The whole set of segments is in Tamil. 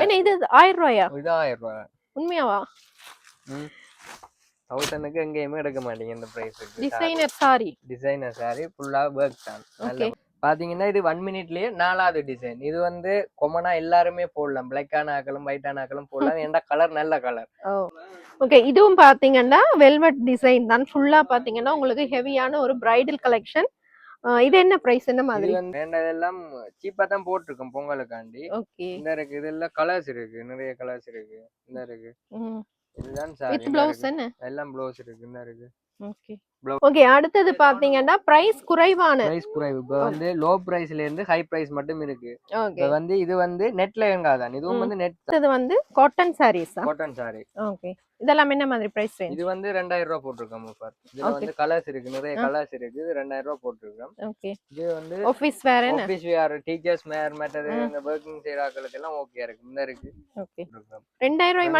என்ன இது 1000 ரூபாயா? இது 1000 ரூபாய். உண்மையாவா? 1000க்கு எங்கேயுமே எடுக்க மாட்டீங்க இந்த பிரைஸ்க்கு. டிசைனர் சாரி. டிசைனர் சாரி ஃபுல்லா ஒர்க் தான். நல்ல பாத்தீங்கன்னா இது 1 மினிட்லயே 4வது டிசைன். இது வந்து காமனா எல்லாருமே போடலாம். பிளாக் ஆன ஆக்களும் ஒயிட் ஆன ஆக்களும் போடலாம். ஏன்டா கலர் நல்ல கலர். ஓகே, இதுவும் பாத்தீங்கன்னா வெல்வெட் டிசைன் தான். ஃபுல்லா பாத்தீங்கன்னா உங்களுக்கு ஹெவியான ஒரு பிரைடல் கலெக்ஷன். இது என்ன பிரைஸ், என்ன மாதிரி? இது வந்து வேண்டதெல்லாம் சீப்பா தான் போட்டுருக்கோம் பொங்கலுக்காண்டி. ஓகே, இந்த இருக்கு, இதெல்லாம் கலர்ஸ் இருக்கு, நிறைய கலர்ஸ் இருக்கு. இந்த இருக்கு, இதுதான் சாரி. வித் ப்ளவுஸ் என்ன எல்லாம் ப்ளவுஸ் இருக்கு. இந்த இருக்கு. Okay okay. அடுத்தது பாத்தீங்கன்னா பிரைஸ் குறைவான, பிரைஸ் குறைவு. இப்போ வந்து லோ பிரைஸ்ல இருந்து ஹை பிரைஸ் மட்டும் இருக்கு. ஓகே. இப்போ வந்து இது வந்து நெட்ல எங்காதான், இதுவும் வந்து நெட். இது வந்து cotton saris. Cotton sari. Okay. இதெல்லாம் என்ன மாதிரி பிரைஸ் ரேஞ்ச்? இது வந்து 2000 ரூபாய் போட்டுருக்கோம் ஆஃபர். இதுல வந்து கலர்ஸ் இருக்கு, நிறைய கலர்ஸ் இருக்கு. 2000 ரூபாய் போட்டுருக்கோம். ஓகே. இது வந்து ஆபீஸ் வேர், என்ன ஆபீஸ் வேர், டீச்சர்ஸ் வேர், மற்றது இந்த வர்க்கிங் செய்யறாங்களுக்கு எல்லாம் ஓகே இருக்கு. இந்த இருக்கு. ஓகே. 2000 ரூபாய்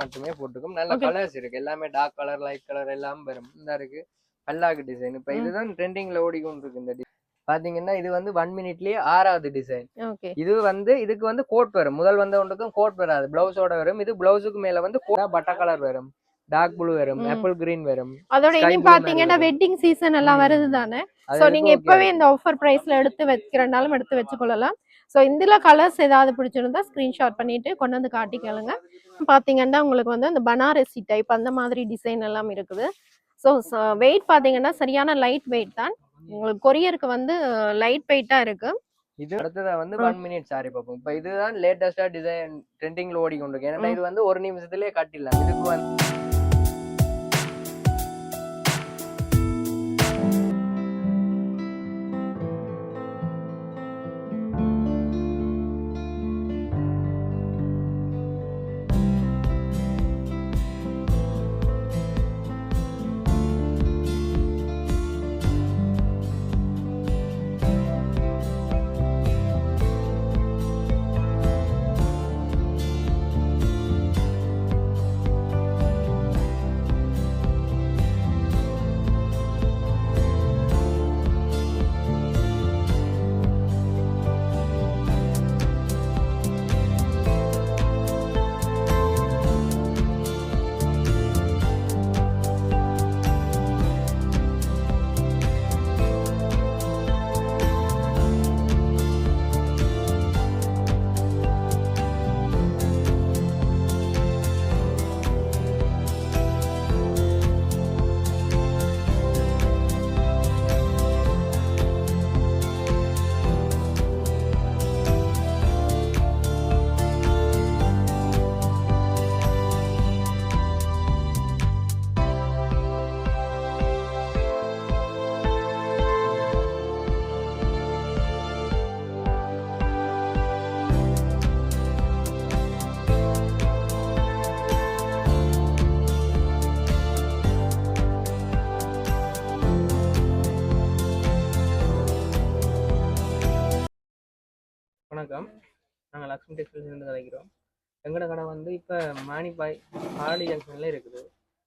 மட்டுமே போட்டுருக்கோம். நல்ல கலர்ஸ் இருக்கு. எல்லாமே டார்க் கலர், லைட் கலர் எல்லாம் வரும். இந்த இருக்கு பல்லாக்கு டிசைன். இப்ப இதுதான் ட்ரெண்டிங்ல ஓடிக்கொண்டு இருக்கு. இந்த பாத்தீங்கன்னா இது வந்து 1 மினிட்லயே 6வது டிசைன். இது வந்து இதுக்கு வந்து கோட் வரும். முதல் வந்த ஒன்றுக்கும் கோட் வராது, பிளவுஸோட வரும். இது பிளவுஸுக்கு மேல வந்து பட்டா கலர் வரும், டார்க் ப்ளூ வரும், ஆப்பிள் கிரீன் வரும். அதோட இனி பாத்தீங்கன்னா வெட்டிங் சீசன் எல்லாம் வருது தானே. சோ நீங்க எப்பவே இந்த ஆஃபர் பிரைஸ்ல எடுத்து வைக்கிறனாலும் எடுத்து வச்சுக்கொள்ளலாம். சோ இதுல கலர்ஸ் ஏதாவது பிடிச்சிருந்தா ஸ்கிரீன்ஷாட் பண்ணிட்டு கொண்டு வந்து காட்டிக்கலுங்க. பாத்தீங்கன்னா உங்களுக்கு வந்து அந்த பனாரசி டைப் அந்த மாதிரி டிசைன் எல்லாம் இருக்குது. ஸோ வெயிட் பார்த்தீங்கன்னா சரியான லைட் வெயிட் தான். உங்களுக்கு கொரியருக்கு வந்து லைட் வெயிட்டா இருக்கு. இது அடுத்ததா வந்து 1 மினிட் சாரி பார்ப்போம். இப்போ இதுதான் லேட்டஸ்டா டிசைன் ட்ரெண்டிங்ல ஓடிக்கொண்டிருக்கு. ஏன்னா இது வந்து ஒரு நிமிஷத்துலயே காட்டிடலாம். இதுக்கு வந்து வணக்கம், நாங்கள் லக்ஷ்மி டெக்ஸ்டைல்ஸ்லேருந்து கதைக்கிறோம். எங்களோட கடை வந்து இப்போ மானிப்பாய் ஆடி ஜங்ஷனில் இருக்குது.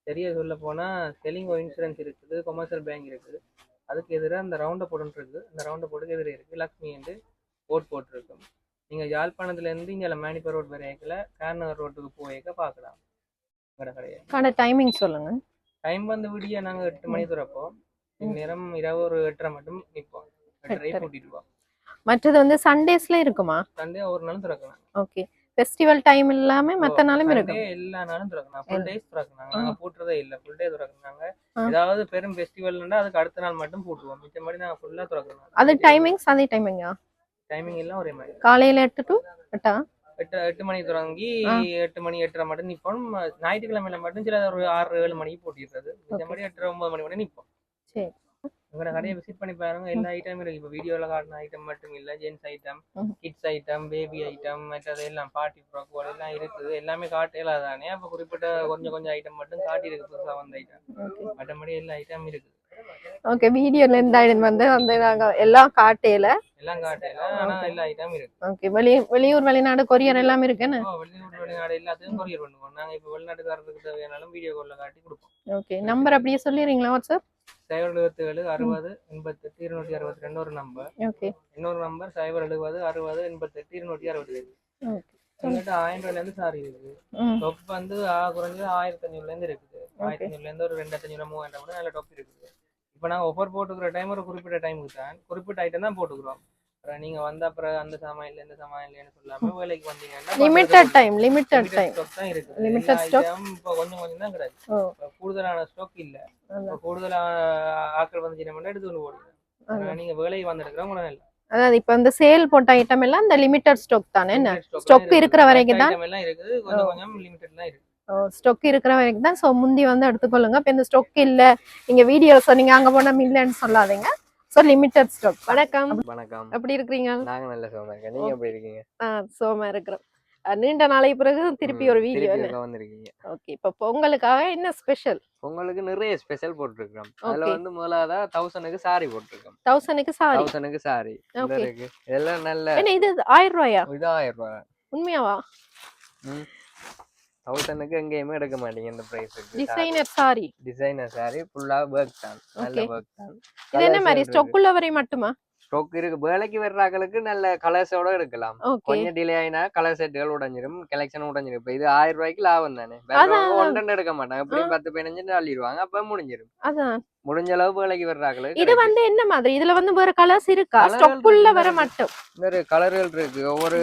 சரியாக சொல்ல போனால் செல்லிங்கோ இன்சூரன்ஸ் இருக்குது, கொமர்ஷியல் பேங்க் இருக்குது. அதுக்கு எதிராக அந்த ரவுண்டை போட்டு இருக்குது. அந்த ரவுண்டை போட்டுக்கு எதிரே இருக்குது லக்ஷ்மி என்று போட் போட்டிருக்கோம். நீங்கள் யாழ்ப்பாணத்துலேருந்து இங்கே மானிப்பாய் ரோட் வரையக்கில் கார்னர் ரோட்டுக்கு போய்க்க பார்க்கலாம் எங்களோட கடையை. கடை டைமிங் சொல்லுங்கள். டைம் வந்து விடிய நாங்கள் 8 மணி திறப்போம். இந்நேரம் இரவு ஒரு 8:30 மட்டும் நிற்போம். 8:30 கூட்டிட்டு. மற்றது வந்து சண்டேஸ்ல இருக்குமா? சண்டே ஒரு நாளும் திறக்கலாம். ஓகே. ஃபெஸ்டிவல் டைம் இல்லாம மத்த நாளும் இருக்கு. எல்லா நாளும் திறக்கலாம். ஃபுல் டேஸ் திறக்கலாம். நாங்க போட்றதே இல்ல. ஃபுல் டே திறக்கறாங்க. ஏதாவது பெரும் ஃபெஸ்டிவல்னா அதுக்கு அடுத்த நாள் மட்டும் போடுவோம். மிச்சபடி நாங்க ஃபுல்லா திறக்கறோம். அது டைமிங் அதே டைமிங்கா? டைமிங் எல்லாம் ஒரே மாதிரி. காலையில 8 to 8. 8 மணி தொடங்கி 8 மணி 8:30 மட்டும் நிப்போம். ஞாயிற்றுக்கிழமையில மட்டும் சில ஒரு 6-7 மணிக்கு போட்டிடுறது. மிச்சபடி 8-9 மணி வரை நிப்போம். சரி. உங்களோட கடையை விசிட் பண்ணி பாருங்க. எல்லா ஐட்டமும் இருக்கு. இப்போ வீடியோல காட்டின ஐட்டம் மட்டும் இல்ல, gents item, kids item, baby item, மற்றது எல்லாம் பார்ட்டி ஃப்ராக் எல்லாம் இருக்குது. எல்லாமே காட்டலாம் தானே. அப்போ குறிப்பிட்ட கொஞ்சம் ஐட்டம் மட்டும் காட்டி இருக்கு, புதுசா வந்த ஐட்டம். மற்றபடி எல்லா ஐட்டம் இருக்கு. ஓகே. வீடியோல இருந்து வந்து அந்த நாங்க எல்லாம் காட்டேல ஆனா எல்லா ஐட்டம் இருக்கு. ஓகே. வெளியூர் வெளிநாடு கொரியர் எல்லாம் இருக்குன்னு. வெளியூர் வெளிநாடு எல்லாத்தையும் கொரியர் பண்ணுவோம். நாங்க இப்போ வெளிநாட்டுக்காரருக்கு தேவையானாலும் வீடியோ கால்ல காட்டி கொடுப்போம். ஓகே. நம்பர் அப்படியே சொல்லிடுறீங்களா? வாட்ஸ்அப் 077 60 88 262 ஒரு நம்பர். ஓகே. இன்னொரு நம்பர் 070 60 88 262. ஓகே. எங்கிட்ட 1000 ரூபாயில இருந்து சாரி இருக்குது. டாப் வந்து குறைஞ்சது 1500ல இருந்து இருக்குது. 1500ல இருந்து ஒரு 2500 3000 கூட நல்ல டாப் இருக்குது. இப்போ நாங்க ஆஃபர் போட்டுக்கிற டைம் ஒரு குறிப்பிட்ட டைமுக்கு தான் குறிப்பிட்ட ஐட்டம் தான் போட்டுக்கிறோம். அப்புறம் நீங்க வந்த அப்புறம் அந்த சாமான் இல்ல இந்த சாமான் இல்லைன்னு சொல்லாம வேலைக்கு வந்தீங்கன்னா லிமிட்டட் டைம் ஸ்டாக் தான் இருக்குது. லிமிட்டட் ஸ்டாக் இப்போ கொஞ்சம் கொஞ்சம் தான் கிடைக்கும். கூடுதலான ஸ்டாக் இல்ல. கூடுதலான ஆட்கள் வந்துச்சுன்னா எடுத்து கொண்டு போடுங்க. நீங்க வேலைக்கு வந்து எடுக்கிறவங்க நல்ல அதாவது இப்ப இந்த சேல் போட்ட ஐட்டம் எல்லாம் இந்த லிமிட்டட் ஸ்டாக் தானே என்ன ஸ்டாக் இருக்கிற வரைக்கும் தான் எல்லாம் இருக்குது. கொஞ்சம் கொஞ்சம் லிமிட்டட் தான் இருக்கு. ஸ்டாக் இருக்கிற வரைக்கும் தான். ஸோ முந்தி வந்து எடுத்துக்கொள்ளுங்க. இப்போ இந்த ஸ்டாக் இல்ல நீங்க வீடியோ சொன்னீங்க அங்க போனா இல்லைன்னு சொல்லாதீங்க. So limited stock. வணக்கம். வணக்கம். எப்படி இருக்கீங்க? நாங்க நல்ல சோமா இருக்கோம். நீங்க எப்படி இருக்கீங்க? சோமா இருக்கிறோம். நீண்ட நாளை பிறகு திருப்பி ஒரு வீடியோ வந்திருக்கீங்க. ஓகே. இப்போ பொங்கலுக்காக என்ன ஸ்பெஷல்? பொங்கலுக்கு நிறைய ஸ்பெஷல் போட்டுருக்கோம். அதுல வந்து முதலாவது 1000க்கு சாரி போட்டுருக்கோம். 1000க்கு சாரி. 1000க்கு சாரி இருக்கு. இதெல்லாம் நல்ல என்ன இது 1000 ரூபாயா? இது 1000 ரூபாய். உண்மையாவா? 1000க்கு எங்கேயுமே எடுக்க மாட்டீங்க இந்த பிரைஸ்க்கு. டிசைனர் சாரி. டிசைனர் சாரி ஃபுல்லா வர்க் தான். நல்ல வர்க் தான். இது என்ன மாதிரி ஸ்டாக் உள்ள வரை மட்டுமா? ஸ்டாக் இருக்கு. வேலைக்கு வர்றாங்களுக்கு நல்ல கலர்ஸோட எடுக்கலாம். கொஞ்சம் டிலே ஆயினா கலர் செட்டுகள் உடைஞ்சிரும், கலெக்ஷன் உடைஞ்சிரும். இப்ப இது 1000 ரூபாய்க்கு லாபம் தானே. ஒன்றரை எடுக்க மாட்டாங்க. எப்படியும் 10 15 அள்ளிடுவாங்க. அப்ப முடிஞ்சிரும். அதான் முடிஞ்ச அளவு வேலைக்கு வர்றாங்களுக்கு. இது வந்து என்ன மாதிரி? இதுல வந்து வேற கலர்ஸ் இருக்கா? ஸ்டாக் உள்ள வர மட்டும் வேற கலர்கள் இருக்கு. ஒவ்வொரு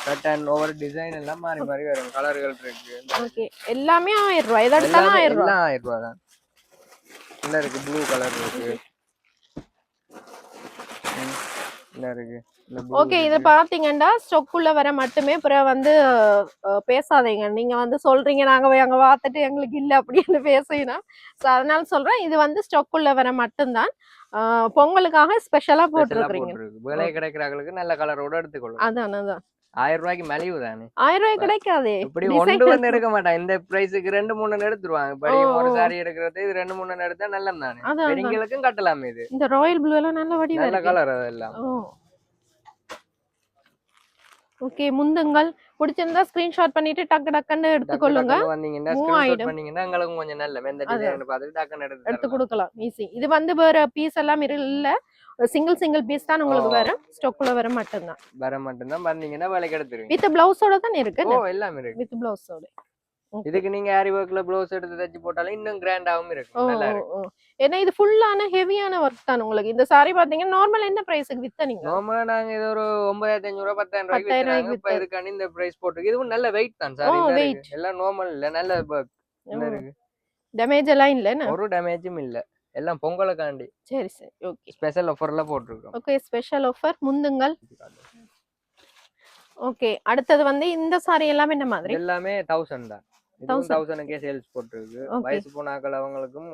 பேட்டர்ன் ஒவ்வொரு டிசைன் எல்லாம் மாறி மாறி வரும். கலர்கள் இருக்கு. ஓகே. எல்லாமே 1000 ரூபாய். எது எடுத்தாலும் 1000 ரூபாய். 1000 ரூபாய் தான். என்ன இருக்கு? ப்ளூ கலர் இருக்கு. ஓகே. இது பாத்தீங்கன்னா ஸ்டாக் உள்ள வர மட்டுமே. அப்புறம் வந்து பேசாதீங்க. நீங்க வந்து சொல்றீங்க நாங்க போய் அங்க பார்த்துட்டு எங்களுக்கு இல்ல அப்படின்னு பேசினா. சோ அதனால சொல்றேன் இது வந்து ஸ்டாக் உள்ள வர மட்டும்தான். பொங்கலுக்காக ஸ்பெஷலா போட்டுருக்கீங்க. வேலை கிடைக்கிறவங்களுக்கு நல்ல கலரோட எடுத்துக்கொள்ளுங்க. அதான் 1000 ரூபாய்க்கு மலிவு தானே. 1000 ரூபாய்க்கு கிடைக்காதே. இப்படி ஒன்று வந்து எடுக்க மாட்டான். இந்த பிரைஸுக்கு 2 3 எடுத்துருவாங்க. இப்படி ஒரு சாரி எடுக்கிறது இது 2 3 எடுத்தா நல்லம் தானே. பெண்களுக்கும் கட்டலாம். இது இந்த ராயல் ப்ளூ எல்லாம் நல்ல வடிவா நல்ல கலர் அதெல்லாம். ஓகே. முந்துங்கள் பிடிச்சிருந்தா ஸ்கிரீன்ஷாட் பண்ணிட்டு டக்கு டக்குன்னு எடுத்துக்கொள்ளுங்க. வந்தீங்கன்னா ஸ்கிரீன்ஷாட் பண்ணீங்கன்னா உங்களுக்கு கொஞ்சம் நல்ல இந்த டிசைன் பார்த்துட்டு டக்குன்னு எடுத்து கொடுக்கலாம். ஈஸி. இது வந்து வேற பீஸ் எல்லாம் இல்ல. சிங்கிள் பீஸ் தான் உங்களுக்கு வரும். ஸ்டாக்ல வர மட்டும்தான் வந்தீங்கன்னா வேலைக்கு எடுத்துருவீங்க. வித் பிளவுஸோட தான் இருக்கு. எல்லாம் இருக்கு வித் பிளவுஸோட. இதுக்கு நீங்க ஆரி ஒர்க்ல ப்ளவுஸ் எடுத்து தச்சு போட்டாலும் இன்னும் கிராண்டாவும் இருக்கும். நல்லா இருக்கும். ஏன்னா இது ஃபுல்லான ஹெவியான ஒர்க் தான் உங்களுக்கு. இந்த சாரி பாத்தீங்கன்னா நார்மல் என்ன பிரைஸ்க்கு வித்தனீங்க? நார்மலா நாங்க இது ஒரு 9500 ரூபாய் 10000 ரூபாய்க்கு வித்தறாங்க. இப்ப இதுக்கான இந்த பிரைஸ் போட்டுருக்கு. இதுவும் நல்ல வெயிட் தான் சாரி. எல்லாம் நார்மல் இல்ல. நல்ல என்ன இருக்கு? டேமேஜ் எல்லாம் இல்ல. ஒரு டேமேஜும் இல்ல. எல்லாம் பொங்கலுக்காண்டி. சரி. ஓகே. ஸ்பெஷல் ஆஃபர்ல போட்டுருக்கோம். ஓகே. ஸ்பெஷல் ஆஃபர் முந்துங்கள். ஓகே. அடுத்து வந்து இந்த சாரி எல்லாமே என்ன மாதிரி? எல்லாமே 1000 தான். 1000க்கே சேல்ஸ் போட்டுருக்கு. வயசு போனாக்கள் அவங்களுக்கும்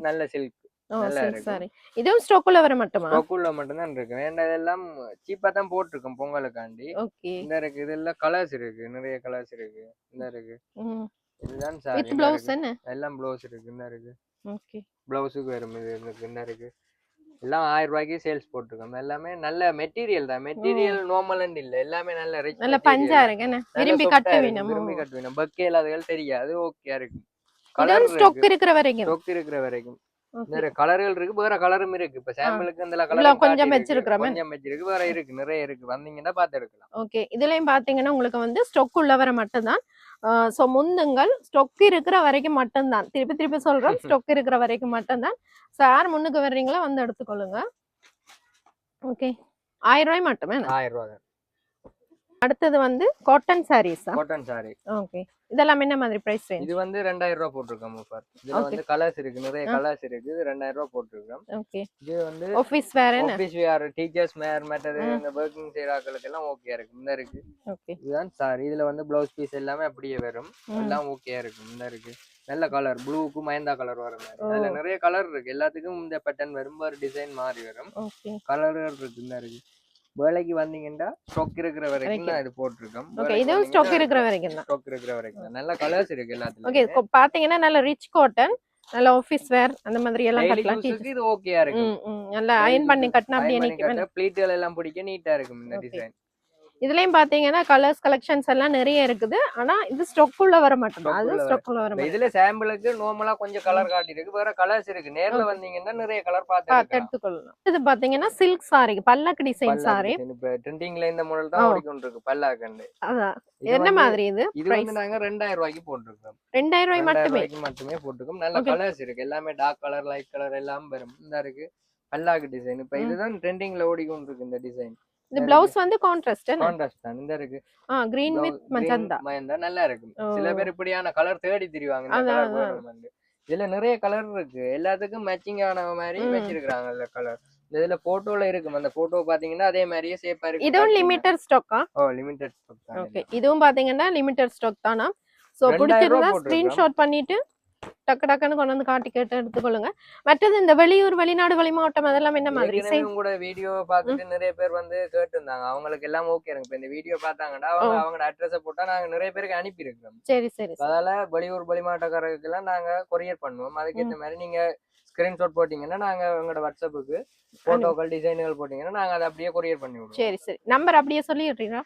நல்ல சில்க் நல்லா இருக்கு. சரி. இதுவும் ஸ்டாக்குள்ள வர மட்டுமா? ஸ்டாக்குள்ள மட்டும் தான் இருக்கு. இதெல்லாம் சீப்பா தான் போட்டுருக்கோம் பொங்கலுக்காண்டி. ஓகே. இந்த இருக்கு. இதெல்லாம் கலர்ஸ் இருக்கு. நிறைய கலர்ஸ் இருக்கு. இந்த இருக்கு. இதுதான் சாரி. வித் ப்ளவுஸ் என்ன? எல்லாம் ப்ளவுஸ் இருக்கு. இந்த இருக்கு. ஓகே. ப்ளவுஸுக்கு வரும். இது இந்த இருக்கு. எல்லாம் 1000 ரூபாய்க்கு சேல்ஸ் போட்டுருக்கோம். எல்லாமே நல்ல மெட்டீரியல் தான். மெட்டீரியல் நார்மல் அண்ட் இல்ல. எல்லாமே நல்ல ரிச். நல்ல பஞ்சா இருக்கு. என்ன விரும்பி கட்டுவீங்க. பக்கேல அதுகள் தெரியாது. ஓகே இருக்கு. கலர் ஸ்டாக் இருக்கிற வரைக்கும் நிறைய கலர்கள் இருக்கு. வேற கலரும் இருக்கு. இப்ப சாம்பிளுக்கு இந்த கலர் கொஞ்சம் வச்சிருக்கோம். கொஞ்சம் வச்சிருக்கு. வேற இருக்கு. நிறைய இருக்கு. வந்தீங்கன்னா பார்த்து எடுக்கலாம். ஓகே. இதுலயும் பாத்தீங்கன்னா உங்களுக்கு வந்து ஸ்டாக் உள்ள வர மட்டும்தான். சோ முந்துங்கள் ஸ்டாக் இருக்கிற வரைக்கும் மட்டும்தான். திருப்பி சொல்றேன். ஸ்டாக் இருக்கிற வரைக்கும் மட்டும்தான். சோ யார் முன்னுக்கு வர்றீங்களோ வந்து எடுத்துக்கொள்ளுங்க. ஓகே. 1000 ரூபாய் மட்டுமே. 1000 ரூபாய். அடுத்தது வந்து cotton saris. Cotton sari. Okay. இதெல்லாம் என்ன மாதிரி பிரைஸ் ரேஞ்ச்? இது வந்து 2000 ரூபாய் போட்டுருக்கோம் ஆஃபர். இதுல வந்து கலர்ஸ் இருக்கு. நிறைய கலர்ஸ் இருக்கு. 2000 ரூபாய் போட்டுருக்கோம். ஓகே. இது வந்து ஆபீஸ் வேர் என்ன? ஆபீஸ் வேர், டீச்சர்ஸ் வேர், மற்றது இந்த வர்க்கிங் செய்றாங்களுக்கு எல்லாம் ஓகே இருக்கு. இந்த இருக்கு. ஓகே. இதுதான் சாரி. இதுல வந்து ப்ளவுஸ் பீஸ் எல்லாமே அப்படியே வரும். எல்லாம் ஓகே இருக்கு. இந்த இருக்கு. நல்ல கலர் ப்ளூக்கு மயந்தா கலர் வர மாதிரி. அதுல நிறைய கலர் இருக்கு. எல்லாத்துக்கும் இந்த பேட்டர்ன் வரும். ஒரு டிசைன் மாறி வரும். ஓகே. கலர்கள் இருக்கு. இந்த இருக்கு. வேலைக்கு வந்தீங்கன்னா ஸ்டாக் இருக்கிற வரைக்கும் தான் இது போட்டுருக்கோம். ஓகே. இதுவும் ஸ்டாக் இருக்கிற வரைக்கும் தான். ஸ்டாக் இருக்கிற வரைக்கும் தான். நல்ல கலர்ஸ் இருக்கு எல்லாத்துலயும். ஓகே. பாத்தீங்கன்னா நல்ல ரிச் காட்டன், நல்ல ஆபீஸ் வேர் அந்த மாதிரி எல்லாம் கட்டலாம். இது ஓகேயா இருக்கு. நல்ல அயர்ன் பண்ணி கட்டினா அப்படியே நிக்கும். ப்ளீட்கள் எல்லாம் பிடிக்க நீட்டா இருக்கும் இந்த டிசைன். இதுலயும் பாத்தீங்கன்னா கலர்ஸ் கலெக்ஷன்ஸ் எல்லாம் நிறைய இருக்குது. ஆனா இது ஸ்டாக் உள்ள வர மாட்டேங்குது. Stock அது உள்ள ஸ்டாக் உள்ள வர இப்ப மாட்டேங்குது. இதுல சாம்பிளுக்கு நார்மலா கொஞ்சம் கலர் காட்டியிருக்கு, வேற கலர்ஸ் இருக்கு. நேர்ல வந்தீங்கன்னா நிறைய கலர் பார்த்து பார்த்து எடுக்கலாம். எடுத்துக்கொள்ளலாம். இது பாத்தீங்கன்னா சில்க் சாரி, பல்லக்கு டிசைன் பல்லாக்கு சாரி. டிசைன் இப்ப ட்ரெண்டிங்ல இந்த மாடல் தான் ஓடிக்கொண்டிருக்கு பல்லாக்கண்டு. அதான் இது என்ன வந்து மாதிரி இது இது பிரைஸ்? வந்து நாங்க 2000 ரூபாய்க்கு போட்டிருக்கோம். 2000 ரூபாய் 2000 மட்டுமே. ரூபாய்க்கு மட்டுமே போட்டிருக்கோம். நல்ல Okay. கலர்ஸ் இருக்கு, எல்லாமே டார்க் கலர் லைட் கலர் எல்லாம் வரும். இந்த இருக்கு பல்லாக்கு டிசைன். இப்ப இதுதான் ட்ரெண்டிங்ல ஓடிக்கொண்டிருக்கு இந்த டிசைன். இந்த பிளவுஸ் வந்து கான்ட்ராஸ்ட் என்ன? கான்ட்ராஸ்ட் தான். இந்த இருக்கு கிரீன் வித் மஜந்தா. மயந்தா நல்லா இருக்கும். சில பேர் இப்படியான கலர் தேடி திரிவாங்க, இந்த அதான், கலர் அதான். வேணும்னு. இதுல நிறைய கலர் இருக்கு, எல்லாத்துக்கும் மேட்சிங் ஆன மாதிரி வச்சிருக்காங்க இந்த கலர். இதுல போட்டோல இருக்கும், அந்த போட்டோ பாத்தீங்கன்னா அதே மாதிரியே சேப்பா இருக்கு. இதுவும் லிமிட்டட் ஸ்டாக்கா? லிமிடெட் ஸ்டாக் தான். ஓகே, இதுவும் பாத்தீங்கன்னா லிமிட்டட் ஸ்டாக் தானா? சோ 2000 பிடிச்சிருந்தா போட்டிருக்கோம். ஸ்கிரீன்ஷாட் பண்ணிட்டு டக்கு டக்குன்னு கொண்டு வந்து காட்டி கேட்டு எடுத்துக்கொள்ளுங்க. மற்றது இந்த வெளியூர் வெளிநாடு வெளிமாவட்டம் அதெல்லாம் என்ன மாதிரி? ஏற்கனவே உங்களோட வீடியோ பார்த்துட்டு நிறைய பேர் வந்து கேட்டிருந்தாங்க, அவங்களுக்கு எல்லாம் ஓகே இருக்கு. இப்ப இந்த வீடியோ பார்த்தாங்கன்னா அவங்களோட அட்ரஸ போட்டா நாங்க நிறைய பேருக்கு அனுப்பி இருக்கோம். சரி சரி. அதனால வெளியூர் வெளிமாவட்டக்காரருக்கு எல்லாம் நாங்க கொரியர் பண்ணுவோம். அதுக்கேற்ற மாதிரி நீங்க ஸ்கிரீன்ஷாட் போட்டீங்கன்னா நாங்க உங்களோட வாட்ஸ்அப்புக்கு போட்டோக்கள் டிசைன்கள் போட்டீங்கன்னா நாங்க அதை அப்படியே கொரியர் பண்ணி விடுவோம். சரி சரி. நம்பர் அப்படியே சொல்லிடுறீங்களா?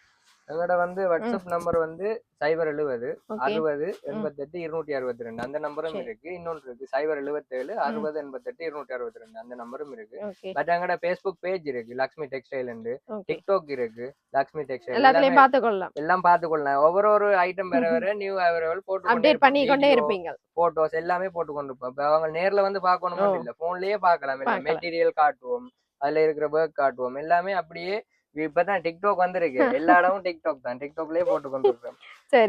எங்களோட வந்து வாட்ஸ்அப் நம்பர் வந்து 070 Okay. 60 88 262 அந்த நம்பரும் இருக்கு. இன்னொன்று இருக்கு 077 60 88 262 அந்த நம்பரும் இருக்கு. ஓகே. பட் எங்களோட Facebook பேஜ் இருக்கு, லக்ஷ்மி டெக்ஸ்டைல். ஓகே. டிக்டாக் இருக்கு, லக்ஷ்மி டெக்ஸ்டைல். எல்லாத்துலயும் பாத்துக்கொள்ளலாம். எல்லாம் பாத்துக்கொள்ளலாம். ஒவ்வொரு ஐட்டம் வேற வேற நியூ அவைலபிள் போட்டு அப்டேட் பண்ணிக்கொண்டே இருப்பீங்க. போட்டோஸ் எல்லாமே போட்டு கொண்டு இருப்போம். இப்ப அவங்க நேர்ல வந்து பார்க்கணும் இல்ல, போன்லயே பார்க்கலாம். மெட்டீரியல் காட்டுவோம், அதுல இருக்கிற ஒர்க் காட்டுவோம், எல்லாமே அப்படியே. இப்பதான் டிக்டாக் வந்திருக்கு, எல்லா இடமும் டிக்டாக் தான். டிக்டாக்லயே போட்டு கொண்டு இருக்கோம்.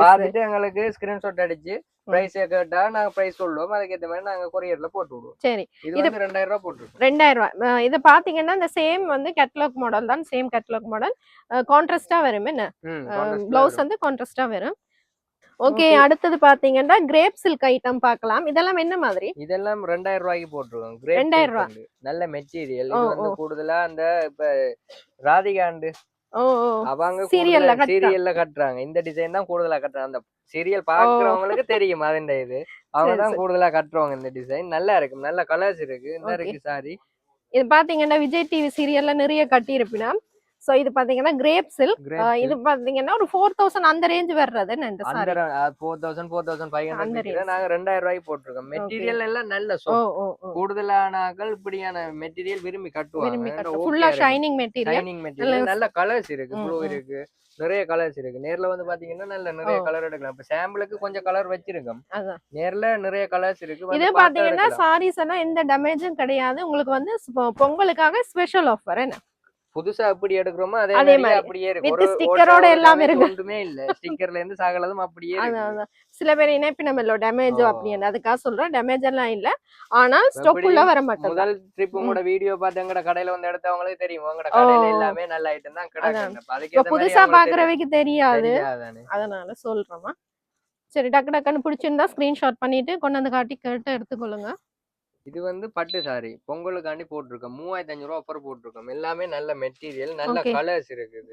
பார்த்துட்டு எங்களுக்கு ஸ்கிரீன்ஷாட் அடிச்சு பிரைஸ் கேட்டா நாங்க பிரைஸ் சொல்லுவோம், அதுக்கேற்ற மாதிரி நாங்க கொரியர்ல போட்டு விடுவோம். சரி, இது வந்து 2000 ரூபாய் போட்டுருக்கோம். 2000 ரூபாய். இது பாத்தீங்கன்னா இந்த சேம் வந்து கேட்டலாக் மாடல் தான், சேம் கேட்டலாக் மாடல். கான்ட்ராஸ்டா வரும் என்ன? பிளவுஸ் வந்து கான்ட்ராஸ்டா வரும். ஓகே. அடுத்தது பாத்தீங்கன்னா கிரேப் சில்க் ஐட்டம் பார்க்கலாம். இதெல்லாம் என்ன மாதிரி? இதெல்லாம் 2000 ரூபாய்க்கு போட்டுருக்கோம். கிரேப் 2000 ரூபாய். நல்ல மெட்டீரியல். இது வந்து கூடுதலா அந்த இப்ப ராதிகாண்டு அவங்க சீரியல்ல கட்டுறாங்க. இந்த டிசைன் தான் கூடுதலா கட்டுறாங்க. அந்த சீரியல் பாக்குறவங்களுக்கு தெரியும் அதுண்ட இது. அவங்க தான் கூடுதலா கட்டுறவங்க. இந்த டிசைன் நல்லா இருக்கும், நல்ல கலர்ஸ் இருக்கு. இந்த இருக்கு சாரி. இது பாத்தீங்கன்னா விஜய் டிவி சீரியல்ல நிறைய கட்டி இருப்பினா. சோ இது பாத்தீங்கன்னா கிரேப் சில்க். இது பாத்தீங்கன்னா ஒரு 4000 அந்த ரேஞ்ச் வர்றது என்ன இந்த சாரி? 4000 4500 நாங்க 2000 ரூபாய்க்கு போட்டுருக்கோம். மெட்டீரியல் எல்லாம் நல்ல கூடுதலானாக்கள் இப்படியான மெட்டீரியல் விரும்பி கட்டுவாங்க. ஃபுல்லா ஷைனிங் மெட்டீரியல். ஷைனிங் மெட்டீரியல், நல்ல கலர்ஸ் இருக்கு, ப்ளூ இருக்கு, நிறைய கலர்ஸ் இருக்கு. நேர்ல வந்து பாத்தீங்கன்னா நல்ல நிறைய கலர் எடுக்கலாம். இப்ப சாம்பிளுக்கு கொஞ்சம் கலர் வச்சிருக்கோம், நேர்ல நிறைய கலர்ஸ் இருக்கு. இது பாத்தீங்கன்னா சாரீஸ் எல்லாம் எந்த டேமேஜும் கிடையாது. உங்களுக்கு வந்து பொங்கலுக்காக ஸ்பெஷல் ஆஃபர் என்ன? புதுசா எப்படி எடுக்கிறோமோ அதே மாதிரி அப்படியே இருக்கு. வித் ஸ்டிக்கரோட எல்லாம் இருக்கு. ஒண்ணுமே இல்ல, ஸ்டிக்கர்ல இருந்து சகலதும் அப்படியே இருக்கு. சில பேர் இணைப்பினமல்ல டேமேஜ் அப்படின்னு அதுக்காக சொல்றேன். டேமேஜ் எல்லாம் இல்ல, ஆனால் ஸ்டாக் உள்ள வர மாட்டேங்குது. முதல் ட்ரிப் உங்களோட வீடியோ பார்த்து எங்கட கடையில வந்து எடுத்தவங்களுக்கு தெரியும், உங்களோட கடையில எல்லாமே நல்ல ஐட்டம் தான் கிடக்கு. புதுசா பாக்குறவைக்கு தெரியாது, அதனால சொல்றோமா. சரி, டக்கு டக்குன்னு பிடிச்சிருந்தா ஸ்கிரீன்ஷாட் பண்ணிட்டு கொண்டு வந்து காட்டி கேட்டு எடுத்துக்கொள்ளுங்க. இது வந்து பட்டு சாரி பொங்கலுக்காண்டி போட்டிருக்கோம். 3500 ரூபாய் ஆஃபர் போட்டிருக்கோம். எல்லாமே நல்ல மெட்டீரியல், நல்ல கலர்ஸ் இருக்குது.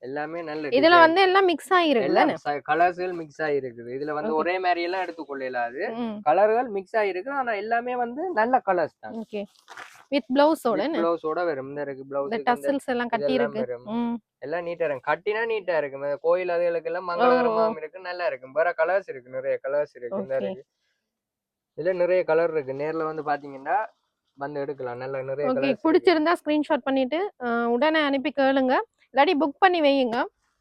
எல்லாமே நல்ல இதுல வந்து எல்லாம் மிக்ஸ் ஆயிருக்குல்ல, கலர்ஸ்கள் மிக்ஸ் ஆயிருக்குது. இதுல வந்து ஒரே மாதிரி எல்லாம் எடுத்துக்கொள்ளலாது, கலர்கள் மிக்ஸ் ஆயிருக்கு. ஆனா எல்லாமே வந்து நல்ல கலர்ஸ் தான். ஓகே. வித் பிளவுஸோட வரும். இந்த இருக்கு பிளவுஸ், இந்த டசல்ஸ் எல்லாம் கட்டி இருக்கு. எல்லாம் நீட்டா இருக்கு, கட்டினா நீட்டா இருக்கு. கோயில் அதுகளுக்கு எல்லாம் மங்களகரமாவும் இருக்கு, நல்லா இருக்கு. வேற கலர்ஸ் இருக்கு, நிறைய கலர்ஸ் இருக்கு. இந்த இருக்கு, இதுல நிறைய கலர் இருக்கு. நேர்ல வந்து பாத்தீங்கன்னா வந்து எடுக்கலாம். நல்ல நிறைய கலர். பிடிச்சிருந்தா ஸ்கிரீன்ஷாட் பண்ணிட்டு உடனே அனுப்பி கேளுங்க, இல்லாட்டி புக் பண்ணி வையுங்க.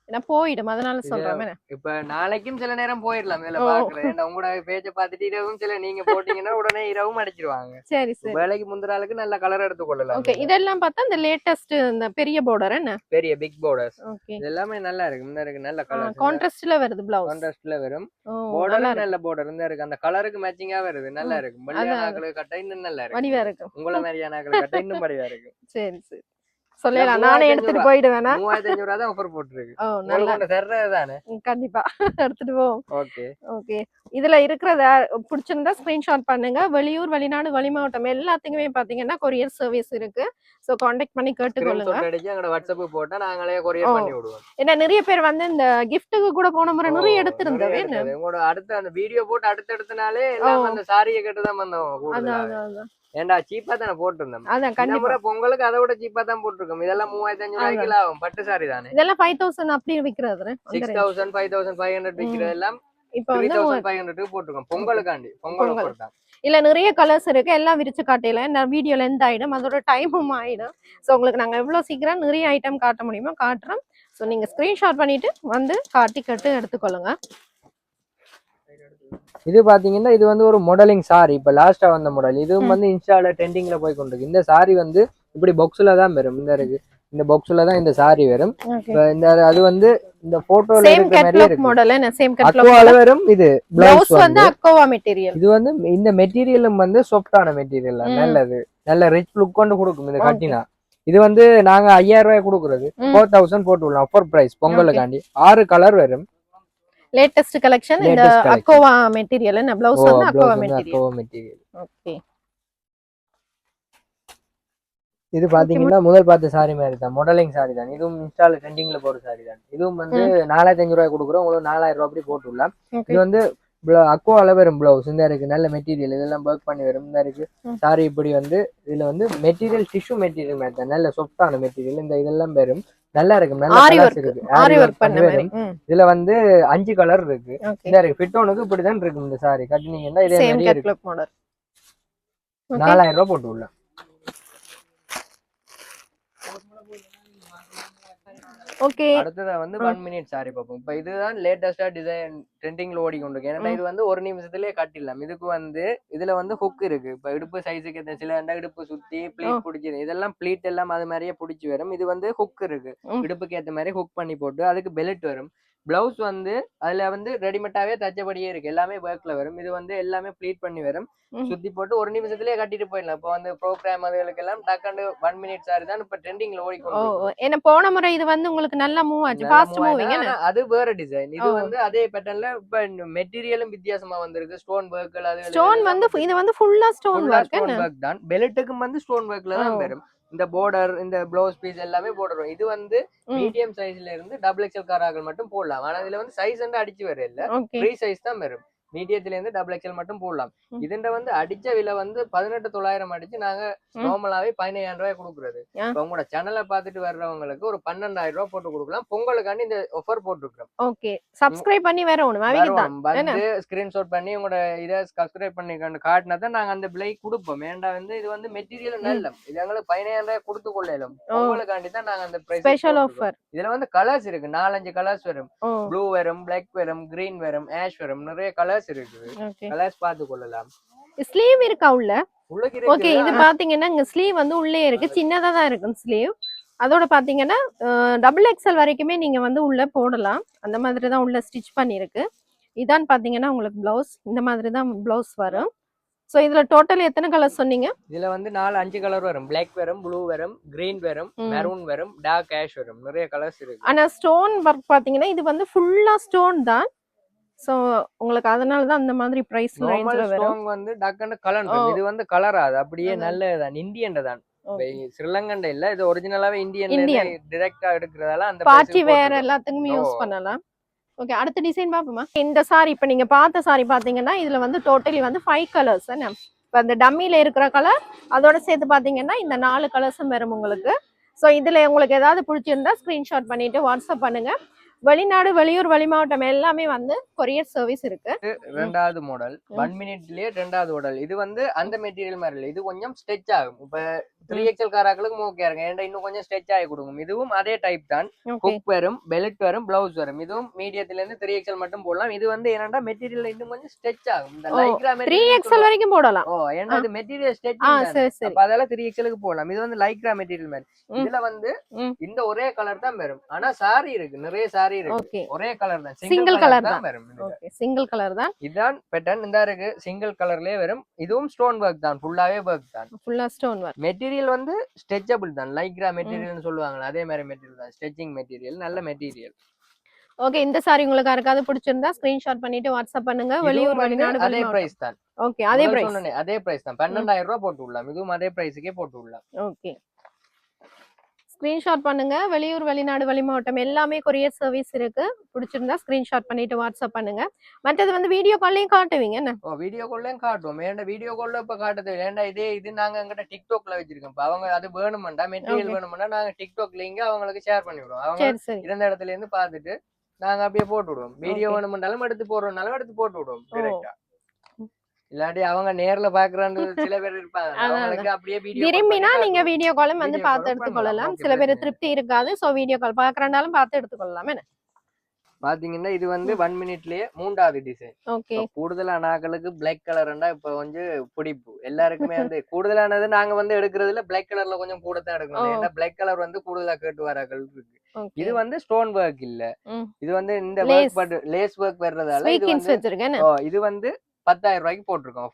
நான் போயிடும், அதனால சொல்றேன். இப்ப நாளைக்கும் சில நேரம் போயிடலாம். இதுல பாக்குறேன் உங்களோட பேஜ பாத்துட்டு இரவும் சில நீங்க போட்டீங்கன்னா உடனே இரவும் அடிச்சிருவாங்க. சரி சரி. வேலைக்கு முந்தின ஆளுக்கு நல்ல கலர் எடுத்து கொள்ளலாம். ஓகே. இதெல்லாம் பார்த்தா இந்த லேட்டஸ்ட் இந்த பெரிய பார்டர் என்ன, பெரிய பிக் பார்டர்ஸ். ஓகே, இது எல்லாமே நல்லா இருக்கு. இந்த இருக்கு நல்ல கலர், கான்ட்ராஸ்ட்ல வருது. பிளவுஸ் கான்ட்ராஸ்ட்ல வரும். பார்டர் நல்ல பார்டர் இந்த இருக்கு, அந்த கலருக்கு மேட்சிங்கா வருது. நல்லா இருக்கு. மல்லியானாக்களுக்கு கட்ட இன்னும் நல்லா இருக்கு, வடிவா இருக்கு. உங்கள மாதிரியானாக்களுக்கு கட்ட இன்னும் வடிவா இருக்கு. சரி சரி, சொல்லலாம். நானே எடுத்துட்டு போயிடுவேன். 3500 ரூபாய் தான் ஆஃபர் போட்டுருக்கு. நல்லா தர்றதானே, கண்டிப்பா எடுத்துட்டு போவோம். Okay okay. இதுல இருக்கிறத பிடிச்சிருந்தா ஸ்கிரீன்ஷாட் பண்ணுங்க. வெளியூர் வெளிநாடு வெளிமாவட்டம் எல்லாத்துக்குமே பாத்தீங்கன்னா கொரியர் சர்வீஸ் இருக்கு. சோ கான்டாக்ட் பண்ணி கேட்டுக்கொள்ளுங்க. எங்களோட வாட்ஸ்அப் போட்டா நாங்களே கொரியர் பண்ணி விடுவோம். ஏன்னா நிறைய பேர் வந்து இந்த கிஃப்ட்டுக்கு கூட போன முறை நிறைய எடுத்திருந்தவே. உங்களோட அடுத்த அந்த வீடியோ போட்டு அடுத்த நாளே எல்லாம் அந்த சாரியை கேட்டு தான் வந்தோம். ஏன்டா சீப்பா தானே போட்டிருந்தோம். அதான் கண்டிப்பா பொங்கலுக்கு அதை விட சீப்பா தான் போட்டிருக்கோம். இதெல்லாம் 3500 ரூபாய்க்கு ஆகும். பட்டு சாரி தானே. இதெல்லாம் 5000 அப்படி விக்கிறது 6000 5500 விக்கிறது எல்லாம் இப்ப வந்து 3500 போட்டிருக்கோம். பொங்கலுக்காண்டி பொங்கல் ஆஃபர் தான். இல்ல நிறைய கலர்ஸ் இருக்கு, எல்லாம் விரிச்சு காட்டையில நான் வீடியோல எந்த ஆயிடும், அதோட டைமும் ஆயிடும். ஸோ உங்களுக்கு நாங்க எவ்வளவு சீக்கிரம் நிறைய ஐட்டம் காட்ட முடியுமோ காட்டுறோம். ஸோ நீங்க ஸ்கிரீன்ஷாட் பண்ணிட்டு வந்து காட்டி கட்டு எடுத்துக்கொள்ளுங்க. இது பாத்தீங்கன்னா இது வந்து ஒரு மாடலிங் சாரி. இப்ப லாஸ்டா வந்த மாடல். இதுவும் வந்து இன்ஸ்டால ட்ரெண்டிங்ல போய் கொண்டிருக்கு. இந்த சாரி வந்து இப்படி பாக்ஸ்ல தான் வரும். இந்த இருக்கு இந்த பாக்ஸ்ல தான் இந்த சாரி வரும். இந்த அது வந்து இந்த போட்டோல இருக்கிற மாதிரி இருக்கு. மாடல் என்ன சேம் அக்வால வரும். இது ப்ளவுஸ் வந்து அக்வா மெட்டீரியல். இது வந்து இந்த மெட்டீரியலும் வந்து சாஃப்ட்டான மெட்டீரியல், நல்லது, நல்ல ரிச் லுக் கொண்டு கொடுக்கும் இது கட்டினா. இது வந்து நாங்க 5000 ரூபாய் கொடுக்குறது 4000 போட்டு விடலாம் ஆஃபர் பிரைஸ் பொங்கலுக்காண்டி. 6 கலர் வரும். லேட்டஸ்ட் கலெக்ஷன் இந்த அக்வா மெட்டீரியல். என்ன ப்ளவுஸ் வந்து அக்வா மெட்டீரியல். ஓகே இது பாத்தீங்கன்னா முதல் பார்த்த சாரி மாதிரி தான், மாடலிங் சாரி தான். இதுவும் இன்ஸ்டால ட்ரெண்டிங்ல போற சாரி தான். இதுவும் வந்து 4500 ரூபாய் கொடுக்குறோம். உங்களுக்கு 4000 ரூபாய் அப்படி போட்டு விடலாம். இது வந்து அக்வால வரும் பிளவுஸ். இந்த இருக்கு நல்ல மெட்டீரியல், இதெல்லாம் ஒர்க் பண்ணி வரும். இந்த இருக்கு சாரி இப்படி வந்து இதுல வந்து மெட்டீரியல் டிஷ்யூ மெட்டீரியல் மாதிரி தான், நல்ல சாஃப்ட்டான மெட்டீரியல். இந்த இதெல்லாம் வரும், நல்லா இருக்கும். நல்ல கலர்ஸ் இருக்கு, ஆரி ஒர்க் பண்ணி வரும். இதுல வந்து 5 கலர் இருக்கு. இந்த இருக்கு ஃபிட்டோனுக்கு இப்படிதான் இருக்கும். இந்த சாரி கட்டினீங்கன்னா இதே மாதிரி இருக்கு. 4000 ரூபாய் போட்டு விடலாம். ஓகே அடுத்ததா வந்து 1 மினிட் சாரி பார்ப்போம். இப்ப இதுதான் லேட்டஸ்டா டிசைன் ட்ரெண்டிங்ல ஓடிக்கொண்டிருக்கு. ஏன்னா இது வந்து ஒரு நிமிஷத்துலயே கட்டிடலாம். இதுக்கு வந்து இதுல வந்து ஹுக் இருக்கு. இப்ப இடுப்பு சைஸுக்கு சில இடுப்பு சுத்தி பிளீட் பிடிச்சிருக்கு. இதெல்லாம் பிளீட் எல்லாம் அது மாதிரியே பிடிச்சி வரும். இது வந்து ஹுக் இருக்கு, இடுப்புக்கு ஏத்த மாதிரி ஹுக் பண்ணி போட்டு அதுக்கு பெல்ட் வரும். பிளவுஸ் வந்து அதுல வந்து ரெடிமேடாவே தச்சபடியே இருக்கு, எல்லாமே ஒர்க்ல வரும். இது வந்து எல்லாமே ப்ளீட் பண்ணி வரும். சுத்தி போட்டு ஒரு நிமிஷத்துலயே கட்டிட்டு போயிடலாம். இப்போ வந்து ப்ரோக்ராம் அதுகளுக்கு எல்லாம் டக்குனு 1 மினிட் சாரி தான் இப்ப ட்ரெண்டிங்ல ஓடிக்கொண்டு. என்ன போன முறை இது வந்து உங்களுக்கு நல்லா மூவ் ஆச்சு, ஃபாஸ்ட் மூவிங். அது வேற டிசைன். இது வந்து அதே பேட்டர்ன்ல இப்ப மெட்டீரியலும் வித்தியாசமா வந்திருக்கு. ஸ்டோன் ஒர்க், அது ஸ்டோன் வந்து இது வந்து ஃபுல்லா ஸ்டோன் ஒர்க் தான். பெல்ட்டுக்கும் வந்து ஸ்டோன் ஒர்க்ல தான் வரும். இந்த பார்டர், இந்த ப்ளவுஸ் பீஸ் எல்லாமே போடுறோம். இது வந்து மீடியம் சைஸ்ல இருந்து XXL காராக்கள் மட்டும் போடலாம். ஆனா இதுல வந்து சைஸ் வந்து அடிச்சு வர இல்ல, ஃப்ரீ சைஸ் தான் வரும். மீடியத்துல இருந்து XXL மட்டும் போடலாம். இதுண்ட வந்து அடிச்ச விலை வந்து 18,900 அடிச்சு நாங்க நார்மலாவே 15,000 ரூபாய் கொடுக்குறது. இப்ப உங்களோட சேனலை பார்த்துட்டு வர்றவங்களுக்கு ஒரு 12,000 ரூபாய் போட்டு கொடுக்கலாம். பொங்கலுக்காண்டி இந்த ஆஃபர் போட்டுருக்கோம். ஓகே சப்ஸ்கிரைப் பண்ணி வரணும். வந்து ஸ்கிரீன்ஷாட் பண்ணி உங்களோட இதை சப்ஸ்கிரைப் பண்ணி காட்டினா தான் நாங்க அந்த பிளை கொடுப்போம். ஏன்டா வந்து இது வந்து மெட்டீரியல் நல்ல, இது எங்களுக்கு 15,000 ரூபாய் கொடுத்து கொள்ளலாம். பொங்கலுக்காண்டி தான் நாங்க அந்த பிரைஸ் ஸ்பெஷல் ஆஃபர். இதுல வந்து கலர்ஸ் இருக்கு, 4-5 கலர்ஸ் வரும். ப்ளூ வரும், பிளாக் வரும், கிரீன் வரும், ஆஷ் வரும், நிறைய கலர்ஸ் இருக்கு. கலர்ஸ் பார்த்து கொள்ளலாம். ஸ்லீவ் இருக்கா உள்ள? ஓகே இது பாத்தீங்கன்னா இங்க ஸ்லீவ் வந்து உள்ளே இருக்கு, சின்னதா தான் இருக்கும் ஸ்லீவ். அதோட பாத்தீங்கன்னா XXL வரைக்குமே நீங்க வந்து உள்ள போடலாம். அந்த மாதிரி தான் உள்ள ஸ்டிச் பண்ணிருக்கு. இதான் பாத்தீங்கன்னா உங்களுக்கு பிளவுஸ், இந்த மாதிரி தான் பிளவுஸ் வரும். சோ இதுல டோட்டல் எத்தனை கலர் சொன்னீங்க? இதுல வந்து 4-5 கலர் வரும். பிளாக் வரும், ப்ளூ வரும், கிரீன் வரும், மெரூன் வரும், டார்க் ஆஷ் வரும், நிறைய கலர்ஸ் இருக்கு. ஆனா ஸ்டோன் ஒர்க் பாத்தீங்கன்னா இது வந்து ஃபுல்லா ஸ்டோன் தான். சோ உங்களுக்கு அதனால தான் அந்த மாதிரி பிரைஸ் ரேஞ்ச்ல வரும். ஸ்டோன் வந்து டக்கன கலர். இது வந்து கலராது, அப்படியே நல்லதான், இந்தியன் தான். ஸ்ரீலங்கன் இல்ல, இது ஒரிஜினலாவே இந்தியன்ல டைரக்டா எடுக்கிறதால அந்த பார்ட்டி வேர் எல்லாத்துக்கும் யூஸ் பண்ணலாம். ஓகே அடுத்த டிசைன் பாப்போமா? இந்த சாரி இப்ப நீங்க பார்த்த சாரி பாத்தீங்கன்னா இதுல வந்து டோட்டலி வந்து 5 கலர்ஸ். இப்ப அந்த டம்மில இருக்கிற கலர் அதோட சேர்த்து பாத்தீங்கன்னா இந்த 4 கலர்ஸும் வரும் உங்களுக்கு. சோ இதுல உங்களுக்கு ஏதாவது பிடிச்சிருந்தா ஸ்கிரீன்ஷாட் பண்ணிட்டு வாட்ஸ்அப் பண்ணுங்க. வெளிநாடு, வெளியூர், வெளிமாவட்டம் எல்லாமே வந்து கொரியர் சர்வீஸ் இருக்கு. ரெண்டாவது மாடல் 1 மினிட்லயே ரெண்டாவது மாடல். இது வந்து அந்த மெட்டீரியல் மாதிரி இல்ல, இது கொஞ்சம் ஸ்ட்ரெச் ஆகும். இப்ப 3XL காராக்களுக்கு ஓகே இருங்க, ஏன்டா இன்னும் கொஞ்சம் ஸ்ட்ரெச் ஆகி கொடுக்கும். இதுவும் அதே டைப் தான். ஹுக் வரும், பெல்ட் வரும், பிளவுஸ் வரும். இதுவும் மீடியத்துல இருந்து 3XL மட்டும் போடலாம். இது வந்து என்னன்னா மெட்டீரியல் இன்னும் கொஞ்சம் ஸ்ட்ரெச் ஆகும். இந்த லைக்ரா 3XL வரைக்கும் போடலாம். ஏன்னா அது மெட்டீரியல் ஸ்ட்ரெச், அப்ப அதெல்லாம் 3XLக்கு போடலாம். இது வந்து லைக்ரா மெட்டீரியல் மாதிரி. இதுல வந்து இந்த ஒரே கலர் தான் வரும். ஆனா சாரி இருக்கு, நிறைய சாரி இருக்கு, ஒரே கலர் தான், சிங்கிள் கலர் தான் வரும். ஓகே சிங்கிள் கலர் தான். இதான் பேட்டர்ன். இந்த இருக்கு சிங்கிள் கலர்லயே வரும். இதுவும் ஸ்டோன் வர்க் தான், ஃபுல்லாவே வர்க் தான், ஃபுல்லா ஸ்டோன் வர்க். மெட்டீரியல் வந்து ஸ்ட்ரெச்சபிள் தான், லைக்ரா மெட்டீரியல்னு சொல்லுவாங்க, அதே மாதிரி மெட்டீரியல் தான், ஸ்ட்ரெச்சிங் மெட்டீரியல், நல்ல மெட்டீரியல். ஓகே இந்த சாரி உங்களுக்கு யாருக்காவது பிடிச்சிருந்தா ஸ்கிரீன்ஷாட் பண்ணிட்டு வாட்ஸ்அப் பண்ணுங்க. வெளியூர், வெளிநாடு, அதே பிரைஸ் தான். ஓகே அதே பிரைஸ், அதே பிரைஸ் தான். 12,000 ரூபாய் போட்டு விடலாம். இதுவும் அதே பிரைஸ்க்கே போட்டு விடலாம். ஓகே ஸ்கிரீன்ஷாட் பண்ணுங்க. வெளியூர், வெளிநாடு, வெளிமாவட்டம் எல்லாமே கொரியர் சர்வீஸ் இருக்கு. பிடிச்சிருந்தா ஸ்கிரீன்ஷாட் பண்ணிட்டு வாட்ஸ்அப் பண்ணுங்க. மற்றது வந்து வீடியோ கால்லையும் காட்டுவீங்க என்ன? வீடியோ கால்லையும் காட்டுவோம். ஏன்டா வீடியோ கால்ல இப்ப காட்டுது ஏன்டா இது நாங்க எங்கிட்ட டிக்டாக்ல வச்சிருக்கோம். இப்ப அவங்க அது வேணுமெண்டா மெட்டீரியல் வேணுமெண்டா நாங்க டிக்டாக் லிங்க் அவங்களுக்கு ஷேர் பண்ணி விடுவோம். அவங்க இருந்த இடத்துல இருந்து பாத்துட்டு நாங்க அப்படியே போட்டு விடுவோம். வீடியோ வேணுமெண்டாலும் எடுத்து போடுறோம்னாலும் எடுத்து போட்டு விடுவோம் டைரக்டா. இல்லாட்டி அவங்க நேர்ல பாக்குறான்னு சில பேர் இருப்பாங்க. அவங்களுக்கு அப்படியே வீடியோ விரும்பினா நீங்க வீடியோ காலும் வந்து பார்த்து எடுத்துக்கொள்ளலாம். சில பேர் திருப்தி இருக்காது. சோ வீடியோ கால் பாக்குறனாலும் பார்த்து எடுத்துக்கொள்ளலாம் என்ன? பாத்தீங்கன்னா இது வந்து 1 மினிட்லயே 3வது டிசைன். ஓகே. கூடுதலான ஆட்களுக்கு பிளாக் கலர்ண்டா இப்ப கொஞ்சம் பிடிப்பு எல்லாருக்குமே வந்து கூடுதலானது நாங்க வந்து எடுக்கிறதுல பிளாக் கலர்ல கொஞ்சம் கூட தான் எடுக்கணும். ஏன்னா பிளாக் கலர் வந்து கூடுதலா கேட்டு வராக்கள் இருக்கு. இது வந்து ஸ்டோன் ஒர்க் இல்ல, இது வந்து இந்த லேஸ் ஒர்க் வர்றதால இது வந்து 10,000 ரூபாய்க்கு போட்டிருக்கோம்.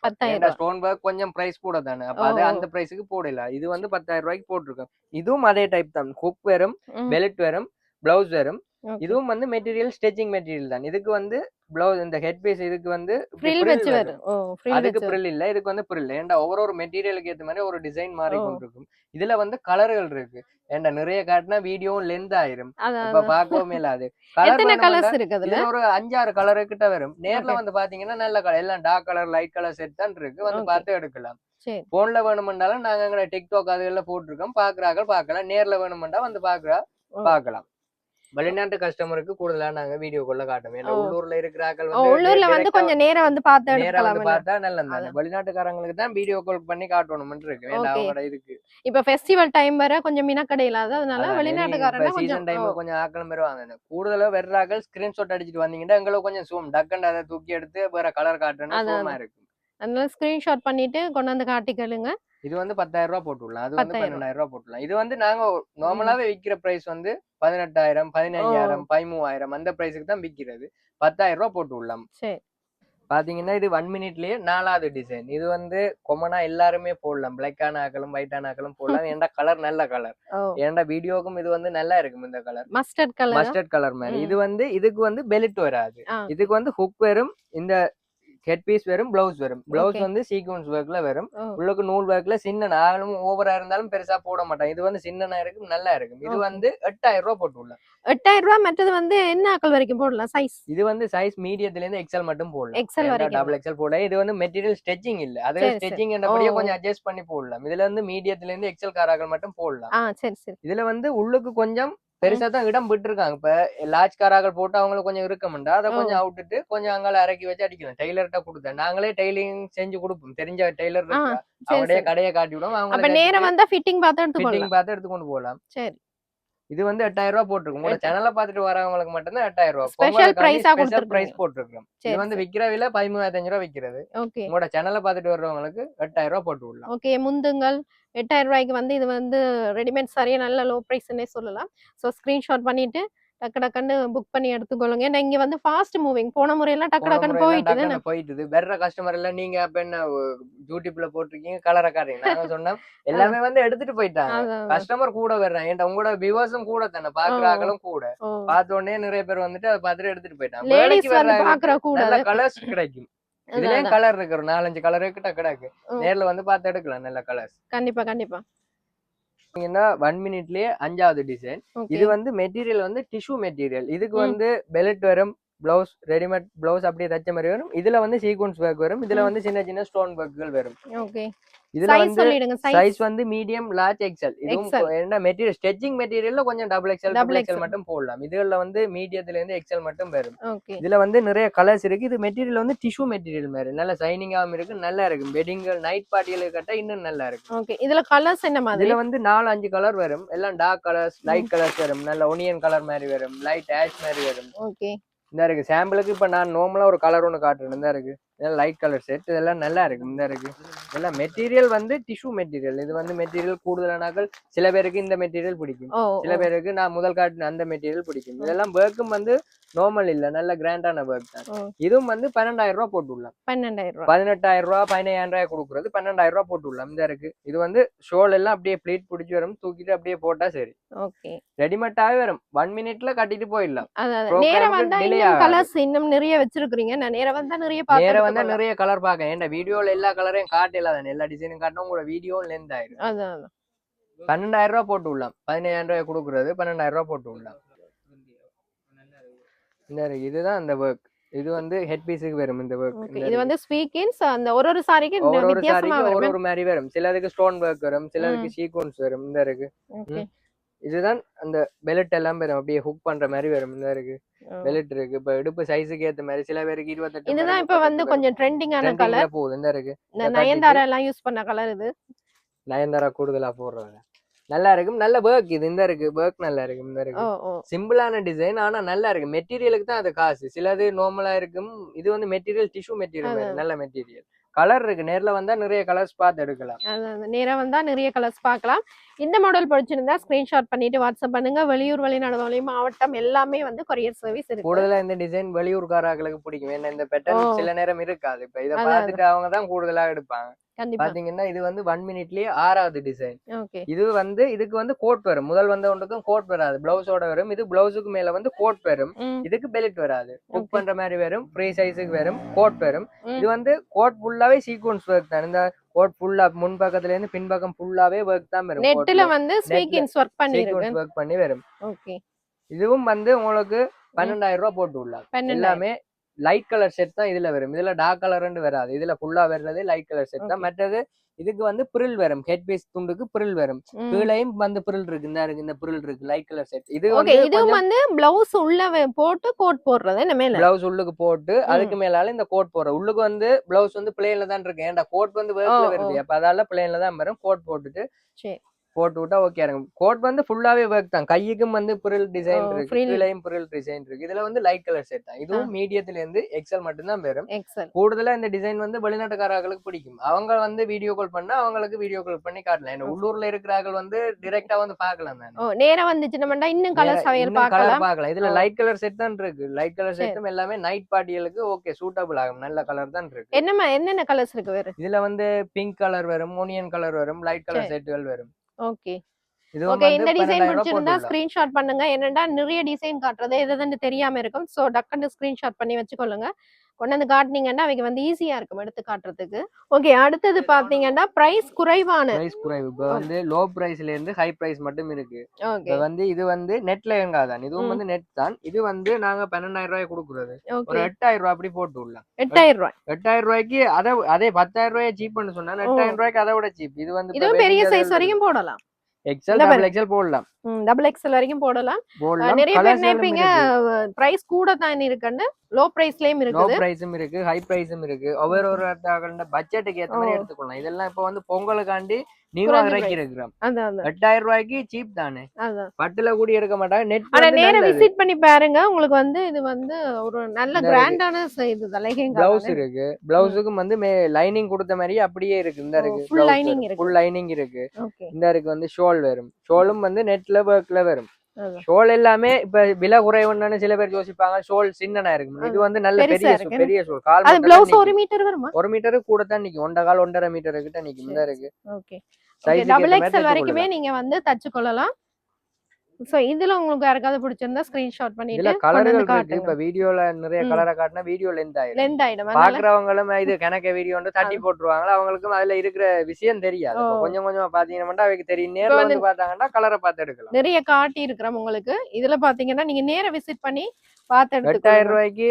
ஸ்டோன் ஒர்க் கொஞ்சம் பிரைஸ் கூட தானே, அப்ப அது அந்த பிரைஸுக்கு போடல. இது வந்து 10,000 ரூபாய்க்கு போட்டிருக்கோம். இதுவும் அதே டைப் தான். ஹுக் வரும், பெல்ட் வரும், பிளவுஸ் வரும். இதுவும் வந்து மெட்டீரியல் ஸ்டிச்சிங் மெட்டீரியல் தான். இதுக்கு வந்து பிளவுஸ் இந்த ஹெட் பீஸ் இதுக்கு வந்து அதுக்கு பிரில் இல்ல, இதுக்கு வந்து பிரில். ஏன்டா ஒவ்வொரு மெட்டீரியலுக்கு ஏத்த மாதிரி ஒரு டிசைன் மாறி கொண்டிருக்கும். இதுல வந்து கலர்கள் இருக்கு. ஏன்டா நிறைய காட்டினா வீடியோவும் லென்த் ஆயிரும், இப்ப பாக்கவும் இல்லாது. இதுல ஒரு 5-6 கலர் கிட்ட வரும். நேர்ல வந்து பாத்தீங்கன்னா நல்ல கலர் எல்லாம் dark colour light colour set தான் இருக்கு. வந்து பார்த்து எடுக்கலாம். போன்ல வேணுமெண்டாலும் நாங்க எங்களை டிக்டாக் அதுல போட்டிருக்கோம். பாக்குறாங்க பாக்கலாம். நேர்ல வேணுமெண்டா வந்து பாக்கலாம். வெளிநாட்டு கஸ்டமருக்கு கூடுதலா நாங்க வீடியோ கால்ல காட்டுவோம். உள்ளூர்ல இருக்கிறார்கள் உள்ளூர்ல வந்து கொஞ்சம் நேரா வந்து பார்த்தா நல்லது. வெளிநாட்டுக்காரங்களுக்கு தான் வீடியோ கால் பண்ணி காட்டணும்னு இருக்கு. அவங்களோட இதுக்கு இப்ப ஃபெஸ்டிவல் டைம் வர கொஞ்சம் மினக்கடை இல்லாத, அதனால வெளிநாட்டுக்காரங்க சீசன் டைம் கொஞ்சம் ஆக்களும் வருவாங்க. கூடுதலா வெர்றாக்கள் ஸ்கிரீன்ஷாட் அடிச்சிட்டு வந்தீங்கன்னா எங்களுக்கு கொஞ்சம் சூம் டக்குன்னு அதை தூக்கி எடுத்து வேற கலர் காட்டுறேன்னா சூமா இருக்கு. அதனால ஸ்கிரீன்ஷாட் பண்ணிட்டு கொண்டு வந்து காட்டிக்கலுங்க. இது வந்து 10,000 ரூபாய் போட்டுடலாம். அது வந்து 12,000 ரூபாய் போட்டுடலாம். இது வந்து நாங்க நார்மலாவே விக்கிற பிரைஸ் வந்து 18,000, 15,000, 13,000 அந்த பிரைஸுக்கு தான் விக்கிறது. 10,000 ரூபாய் போட்டு விடலாம். பாத்தீங்கன்னா இது 1 மினிட்லயே 4வது டிசைன். இது வந்து கொமனா எல்லாருமே போடலாம். பிளாக் ஆன ஆக்களும் ஒயிட் ஆன ஆக்களும் போடலாம். ஏன்டா கலர் நல்ல கலர். ஏன்டா வீடியோக்கும் இது வந்து நல்லா இருக்கும். இந்த கலர் மஸ்டர்ட் கலர் மாதிரி. இது வந்து இதுக்கு வந்து பெல்ட் வராது. இதுக்கு வந்து ஹுக் வரும், இந்த ஹெட் பீஸ் வரும், பிளவுஸ் வரும். பிளவுஸ் வந்து சீக்வன்ஸ் ஒர்க்ல வரும். உள்ளுக்கு நூல் ஒர்க்ல சின்ன ஆகலும் ஓவரா இருந்தாலும் பெருசா போட மாட்டாங்க. இது வந்து சின்னனா இருக்கும், நல்லா இருக்கும். இது வந்து 8,000 ரூபாய் போட்டு விடலாம். 8,000 ரூபாய். மற்றது வந்து என்ன ஆக்கள் வரைக்கும் போடலாம் சைஸ்? இது வந்து சைஸ் மீடியத்துல இருந்து எக்ஸ்எல் மட்டும் போடலாம். எக்ஸ்எல் வரைக்கும் டபுள் எக்ஸ்எல் போடலாம். இது வந்து மெட்டீரியல் ஸ்டிச்சிங் இல்ல, அது ஸ்டிச்சிங் என்றபடியே கொஞ்சம் அட்ஜஸ்ட் பண்ணி போடலாம். இதுல வந்து மீடியத்துல இருந்து எக்ஸ்எல் காராக்கள் மட்டும் போடலாம். இதுல வந்து உள்ளுக்கு கொஞ்சம் பெருசா தான் இடம் விட்டு இருக்காங்க. இப்ப லார்ஜ் காராக்கள் போட்டு அவங்களுக்கு கொஞ்சம் இருக்கமுண்டா அதை கொஞ்சம் அவுட்டுட்டு கொஞ்சம் அங்கால இறக்கி வச்சு அடிக்கலாம். டெய்லர்கிட்ட கொடுத்தேன். நாங்களே டெய்லரிங் செஞ்சு கொடுப்போம். தெரிஞ்ச டெய்லர் இருக்கா, அவங்களுடைய கடையை காட்டி விடுவோம். அவங்க நேரம் வந்தா ஃபிட்டிங் பார்த்து எடுத்துக்கொண்டு போகலாம். சரி, இது வந்து 8,000 ரூபாய் போட்டிருக்கும். உங்களோட சேனலை பார்த்துட்டு வரவங்களுக்கு மட்டும் தான் 8,000 ரூபாய் ஸ்பெஷல் பிரைஸ் போட்டிருக்கோம். இது வந்து விக்கிற விலை 13,500 ரூபாய் விக்கிறது. உங்களோட சேனலை பார்த்துட்டு வர்றவங்களுக்கு 8,000 ரூபாய் போட்டு விடலாம். ஓகே, முந்துங்கள் 8,000 ரூபாய்க்கு வந்து இது வந்து ரெடிமேட் சரியா நல்ல லோ பிரைஸ்னே சொல்லலாம். ஸோ ஸ்கிரீன்ஷாட் பண்ணிட்டு டக்கு டக்குன்னு புக் பண்ணி எடுத்துக்கொள்ளுங்க. ஏன்னா இங்க வந்து ஃபாஸ்ட் மூவிங். போன முறையெல்லாம் டக்கு டக்குன்னு போயிட்டு வேற கஸ்டமர் எல்லாம் நீங்க அப்ப என்ன யூடியூப்ல போட்டிருக்கீங்க கலரை காட்டுறீங்க. நாங்க சொன்னோம் எல்லாமே வந்து எடுத்துட்டு போயிட்டாங்க. கஸ்டமர் கூட வர்றாங்க. ஏன்டா உங்களோட வியூவர்ஸும் கூட தானே, பாக்குறாங்களும் கூட. பார்த்த உடனே நிறைய பேர் வந்துட்டு அதை பார்த்துட்டு எடுத்துட்டு போயிட்டாங்க. நல்ல கலர்ஸ் கிடைக்கும். இதுலயும் கலர் இருக்கு, 4-5 கலர் கிட்ட கிடக்கு. நேர்ல வந்து பார்த்து எடுக்கலாம் நல்ல கலர்ஸ். கண்டிப்பா கண்டிப்பா. 1 மினிட்லயே 5வது டிசைன். இது வந்து மெட்டீரியல் வந்து டிஷ்யூ மெட்டீரியல். இதுக்கு வந்து பெல்ட் வரும், பிளவுஸ் ரெடிமேட் பிளவுஸ் அப்படியே தச்ச மாதிரி வரும். இதுல வந்து சீக்வன்ஸ் ஒர்க் வரும். இதுல வந்து சின்ன சின்ன ஸ்டோன் ஒர்க்குகள் வரும். இதுல வந்து சைஸ் வந்து மீடியம், லார்ஜ், எக்ஸ்எல். இதுவும் என்ன மெட்டீரியல் ஸ்டிச்சிங் மெட்டீரியல்ல கொஞ்சம் டபுள் எக்ஸ்எல் மட்டும் போடலாம். இதுல வந்து மீடியத்துல இருந்து எக்ஸ்எல் மட்டும் வரும். இதுல வந்து நிறைய கலர்ஸ் இருக்கு. இது மெட்டீரியல் வந்து டிஷ்யூ மெட்டீரியல் மாதிரி நல்ல ஷைனிங்காவும் இருக்கு, நல்லா இருக்கு. வெட்டிங்கள் நைட் பார்ட்டிகளுக்கு கட்ட இன்னும் நல்லா இருக்கு. ஓகே, இதுல கலர்ஸ் என்ன மாதிரி? இதுல வந்து 4-5 கலர் வரும். எல்லாம் டார்க் கலர்ஸ், லைட் கலர்ஸ் வரும். நல்ல ஒனியன் கலர் மாதிரி வரும், லைட் ஆஷ் மாதிரி வரும். ஓகே, இந்த இருக்கு சாம்பிளுக்கு. இப்ப நான் நார்மலா ஒரு கலர் ஒன்று காட்டுறேன். இந்த இருக்கு லைட் கலர் செட். இதெல்லாம் நல்லா இருக்கு. இந்த இருக்கு இதெல்லாம் மெட்டீரியல் வந்து டிஷ்யூ மெட்டீரியல். இது வந்து மெட்டீரியல் கூடுதலானாக்கள் சில பேருக்கு இந்த மெட்டீரியல் பிடிக்கும், சில பேருக்கு நான் முதல் காட்டின அந்த மெட்டீரியல் பிடிக்கும். இதெல்லாம் ஒர்க்கும் வந்து நார்மல் இல்ல, நல்ல கிராண்டான ஒர்க் தான். இதுவும் வந்து 12,000 ரூபாய் போட்டு விடலாம். 18,000 ரூபாய் 15,000 ரூபாய் கொடுக்குறது 12,000 ரூபாய் போட்டு விடலாம். இந்த இருக்கு இது வந்து ஷோல் எல்லாம் அப்படியே பிளேட் பிடிச்சி வரும், தூக்கிட்டு அப்படியே போட்டா சரி. ரெடிமேடாவே வரும். 1 மினிட்ல கட்டிட்டு போயிடலாம். இன்னும் நிறைய வச்சிருக்கீங்க. நேரம் வந்தா நிறைய கலர் பாக்க. ஏன்டா வீடியோல எல்லா கலரையும் காட்டல, எல்லா டிசைனும் காட்டணும். உங்களோட வீடியோ லென்த் ஆயிடும். 12,000 ரூபாய் போட்டு விடலாம். 15,000 ரூபாய் கொடுக்குறது 12,000 ரூபாய் போட்டு விடலாம். இந்த இதுதான் அந்த ஒர்க். இது வந்து ஹெட் பீஸுக்கு வரும் இந்த ஒர்க். இது வந்து ஸ்வீக்கின்ஸ் அந்த ஒரு சாரிக்கு வித்தியாசமா வரும். ஒரு மாதிரி வரும். சிலருக்கு ஸ்டோன் ஒர்க் வரும், சிலருக்கு சீக்வென்ஸ் வரும். இந்த இருக்கு. இதுதான் அந்த பெல்ட் எல்லாம் வரும். அப்படியே ஹுக் பண்ற மாதிரி வரும். இந்த இருக்கு. பெல்ட் இருக்கு. இப்ப இடுப்பு சைஸுக்கு ஏத்த மாதிரி சில பேருக்கு 28. இதுதான் இப்ப வந்து கொஞ்சம் ட்ரெண்டிங்கான கலர் போகுது. இந்த இருக்கு. நயன்தாரா எல்லாம் யூஸ் பண்ண கலர் இது. நயன்தாரா கூடுதலா போடுறாங்க. நல்லா இருக்கும். நல்ல ஒர்க் இது. இந்த இருக்கு. ஒர்க் நல்லா இருக்கும். இந்த இருக்கு. சிம்பிளான டிசைன் ஆனா நல்லா இருக்கு. மெட்டீரியலுக்கு தான் அது காசு. சிலது நார்மலா இருக்கும். இது வந்து மெட்டீரியல் டிஷ்யூ மெட்டீரியல். நல்ல மெட்டீரியல். கலர் இருக்கு. நேர்ல வந்தா நிறைய கலர்ஸ் பார்த்து எடுக்கலாம். நேரா வந்தா நிறைய கலர்ஸ் பார்க்கலாம். இந்த மாடல் பிடிச்சிருந்தா ஸ்கிரீன்ஷாட் பண்ணிட்டு வாட்ஸ்அப் பண்ணுங்க. வெளியூர் வெளிநாடு மாவட்டம் எல்லாமே வந்து கொரியர் சர்வீஸ் இருக்கு. கூடுதலா இந்த டிசைன் வெளியூர்காரர்களுக்கு பிடிக்கும். ஏன்னா இந்த பேட்டர்ன் சில நேரம் இருக்காது. இப்ப இதை பார்த்துட்டு அவங்க தான் கூடுதலா எடுப்பாங்க. பாத்தீங்கன்னா இது வந்து 1 மினிட்லயே 6வது டிசைன். இது வந்து இதுக்கு வந்து கோட் வரும். முதல் வந்த ஒன்றுக்கும் கோட் வராது. பிளவுஸோட வரும். இது பிளவுஸுக்கு மேல வந்து கோட் வரும். இதுக்கு பெல்ட் வராது. புக் பண்ற மாதிரி வரும். ஃப்ரீ சைஸுக்கு வரும். கோட் வரும். இது வந்து கோட் ஃபுல்லாவே சீக்வென்ஸ் ஒர்க் தான். இந்த கோட் ஃபுல்லா முன் பக்கத்துல இருந்து பின் பக்கம் ஃபுல்லாவே ஒர்க் தான் வரும். நெட்ல வந்து ஸ்வீக்கின்ஸ் ஒர்க் பண்ணிருக்கு. ஒர்க் பண்ணி வரும். ஓகே. இதுவும் வந்து உங்களுக்கு 12,000 ரூபாய் போட்டு விடலாம். எல்லாமே லைட் கலர் செட் தான் இதுல வரும். இதுல டார்க் கலர்னு வராது. இதுல ஃபுல்லா வர்றது லைட் கலர் செட் தான். மற்றது இதுக்கு வந்து பிரில் வரும். ஹெட் பீஸ் துண்டுக்கு பிரில் வரும். கீழையும் வந்து பிரில் இருக்கு. இந்த பிரில் இருக்கு. Light colour set. இது வந்து பிளவுஸ் உள்ள போட்டு கோட் போடுறது. என்ன மேல பிளவுஸ் உள்ளுக்கு போட்டு அதுக்கு மேலால இந்த கோட் போடுறது. உள்ளுக்கு வந்து பிளவுஸ் வந்து பிளேன்ல தான் இருக்கு. ஏன்டா கோட் வந்து வேர்க்ல வருது. அப்ப அதால பிளேன்ல தான் வரும். கோட் போட்டுட்டு போட்டு விட்டா ஓகே இருக்கும். கோட் வந்து ஃபுல்லாவே ஒர்க் தான். கையுக்கும் வந்து பிரில் டிசைன் இருக்கு. கீழையும் பிரில் டிசைன் இருக்கு. இதுல வந்து லைட் கலர் செட் தான். இதுவும் மீடியத்துல இருந்து எக்ஸல் மட்டும் தான் வரும். கூடுதலா இந்த டிசைன் வந்து வெளிநாட்டுக்காரர்களுக்கு பிடிக்கும். அவங்க வந்து வீடியோ கால் பண்ணா அவங்களுக்கு வீடியோ கால் பண்ணி காட்டலாம். ஏன்னா உள்ளூர்ல இருக்கிறார்கள் வந்து டைரக்டா வந்து பாக்கலாம் தானே. நேரா வந்துச்சுன்னா இன்னும் கலர்ஸ் பார்க்கலாம். இதுல லைட் கலர் செட் தான் இருக்கு. லைட் கலர் செட்டும் எல்லாமே நைட் பார்ட்டிகளுக்கு ஓகே சூட்டபிள் ஆகும். நல்ல கலர் தான் இருக்கு. என்னென்ன கலர்ஸ் இருக்கு வேற? இதுல வந்து பிங்க் கலர் வரும், ஓனியன் கலர் வரும், லைட் கலர் செட்டுகள் வரும். ஓகே. ஓகே, இந்த டிசைன் பிடிச்சிருந்தா ஸ்கிரீன்ஷாட் பண்ணுங்க. என்னடா நிறைய டிசைன் காட்டுறது எதுன்னு தெரியாம இருக்கும். சோ டக்குன்னு ஸ்கிரீன்ஷாட் பண்ணி வச்சுக்கொள்ளுங்க. கொண்டு வந்து காட்டினீங்கன்னா அவங்க வந்து ஈஸியா இருக்கும் எடுத்து காட்டுறதுக்கு. ஓகே, அடுத்தது பாத்தீங்கன்னா பிரைஸ் குறைவான குறைவு. இப்ப வந்து லோ பிரைஸ்ல இருந்து ஹை பிரைஸ் மட்டும் இருக்கு. இப்ப வந்து இது வந்து நெட்ல எங்காதான். இதுவும் வந்து நெட் தான். இது வந்து நாங்க 12,000 ரூபாய் கொடுக்குறது. ஒரு 8,000 ரூபாய் அப்படி போட்டு விடலாம். 8,000 ரூபாய்க்கு அதே 10,000 ரூபாய் சீப் பண்ணு சொன்னா 8,000 ரூபாய்க்கு அதை விட சீப். இது வந்து பெரிய சைஸ் வரைக்கும் போடலாம். எக்ஸல் டபுள் எக்ஸல் போடலாம். டபுள் எக்ஸல் வரைக்கும் போடலாம். நிறைய பேர் நினைப்பீங்க பிரைஸ் கூட தான் இருக்குன்னு. லோ பிரைஸ்லயும் இருக்கு. லோ பிரைஸும் இருக்கு, ஹை பிரைஸும் இருக்கு. ஒவ்வொரு பட்ஜெட்டுக்கு ஏத்த மாதிரி எடுத்துக்கலாம். இதெல்லாம் இப்ப வந்து பொங்கலுக்காண்டி நியூவா இறக்கி இருக்கிறோம். 8,000 ரூபாய்க்கு சீப் தானே. பட்டுல கூடி எடுக்க மாட்டாங்க. நெட் ஆனா நேரா விசிட் பண்ணி பாருங்க. உங்களுக்கு வந்து இது வந்து ஒரு நல்ல கிராண்டான இது லெஹெங்கா. பிளவுஸ் இருக்கு. பிளவுஸுக்கும் வந்து லைனிங் கொடுத்த மாதிரி அப்படியே இருக்கு. இந்த இருக்கு ஃபுல் லைனிங் இருக்கு. ஃபுல் லைனிங் இருக்கு. இந்த இருக்கு வந்து ஷோல் வரும். ஷோலும் வந்து நெட்ல ஒர்க்ல வரும். ஷோல் எல்லாமே இப்ப விலை குறைவுன்னு சில பேர் யோசிப்பாங்க. ஷோல் சின்னனா இருக்கு. இது வந்து நல்ல பெரிய ஷோல். கால் பிளவுஸ் 1 மீட்டர் வருமா? 1 மீட்டர் கூட தான் நிக்கும். 1.5 மீட்டர் கிட்ட நிக்கும். இந்த இருக்கு. ஓகே. டபுள் எக்ஸ்எல் வரைக்குமே நீங்க வந்து தச்சு கொள்ளலாம். சோ இதுல உங்களுக்கு யாருக்காவது பிடிச்சிருந்தா ஸ்கிரீன்ஷாட் பண்ணிட்டு இதுல கலர்கள் இருக்கு. இப்ப வீடியோல நிறைய கலரை காட்டினா வீடியோ லெந்த் ஆயிடும். பாக்குறவங்களும் இது கணக்க வீடியோ தட்டி போட்டுருவாங்க. அவங்களுக்கும் அதுல இருக்கிற விஷயம் தெரியாது. கொஞ்சம் கொஞ்சமா பாத்தீங்கன்னா அவைக்கு தெரியும். நேர்ல வந்து பார்த்தாங்கன்னா கலரை பார்த்து எடுக்கலாம். நிறைய காட்டி இருக்கிறோம் உங்களுக்கு. இதுல பாத்தீங்கன்னா நீங்க நேரா விசிட் பண்ணி பார்த்து எடுத்துக்கலாம். 8,000 ரூபாய்க்கு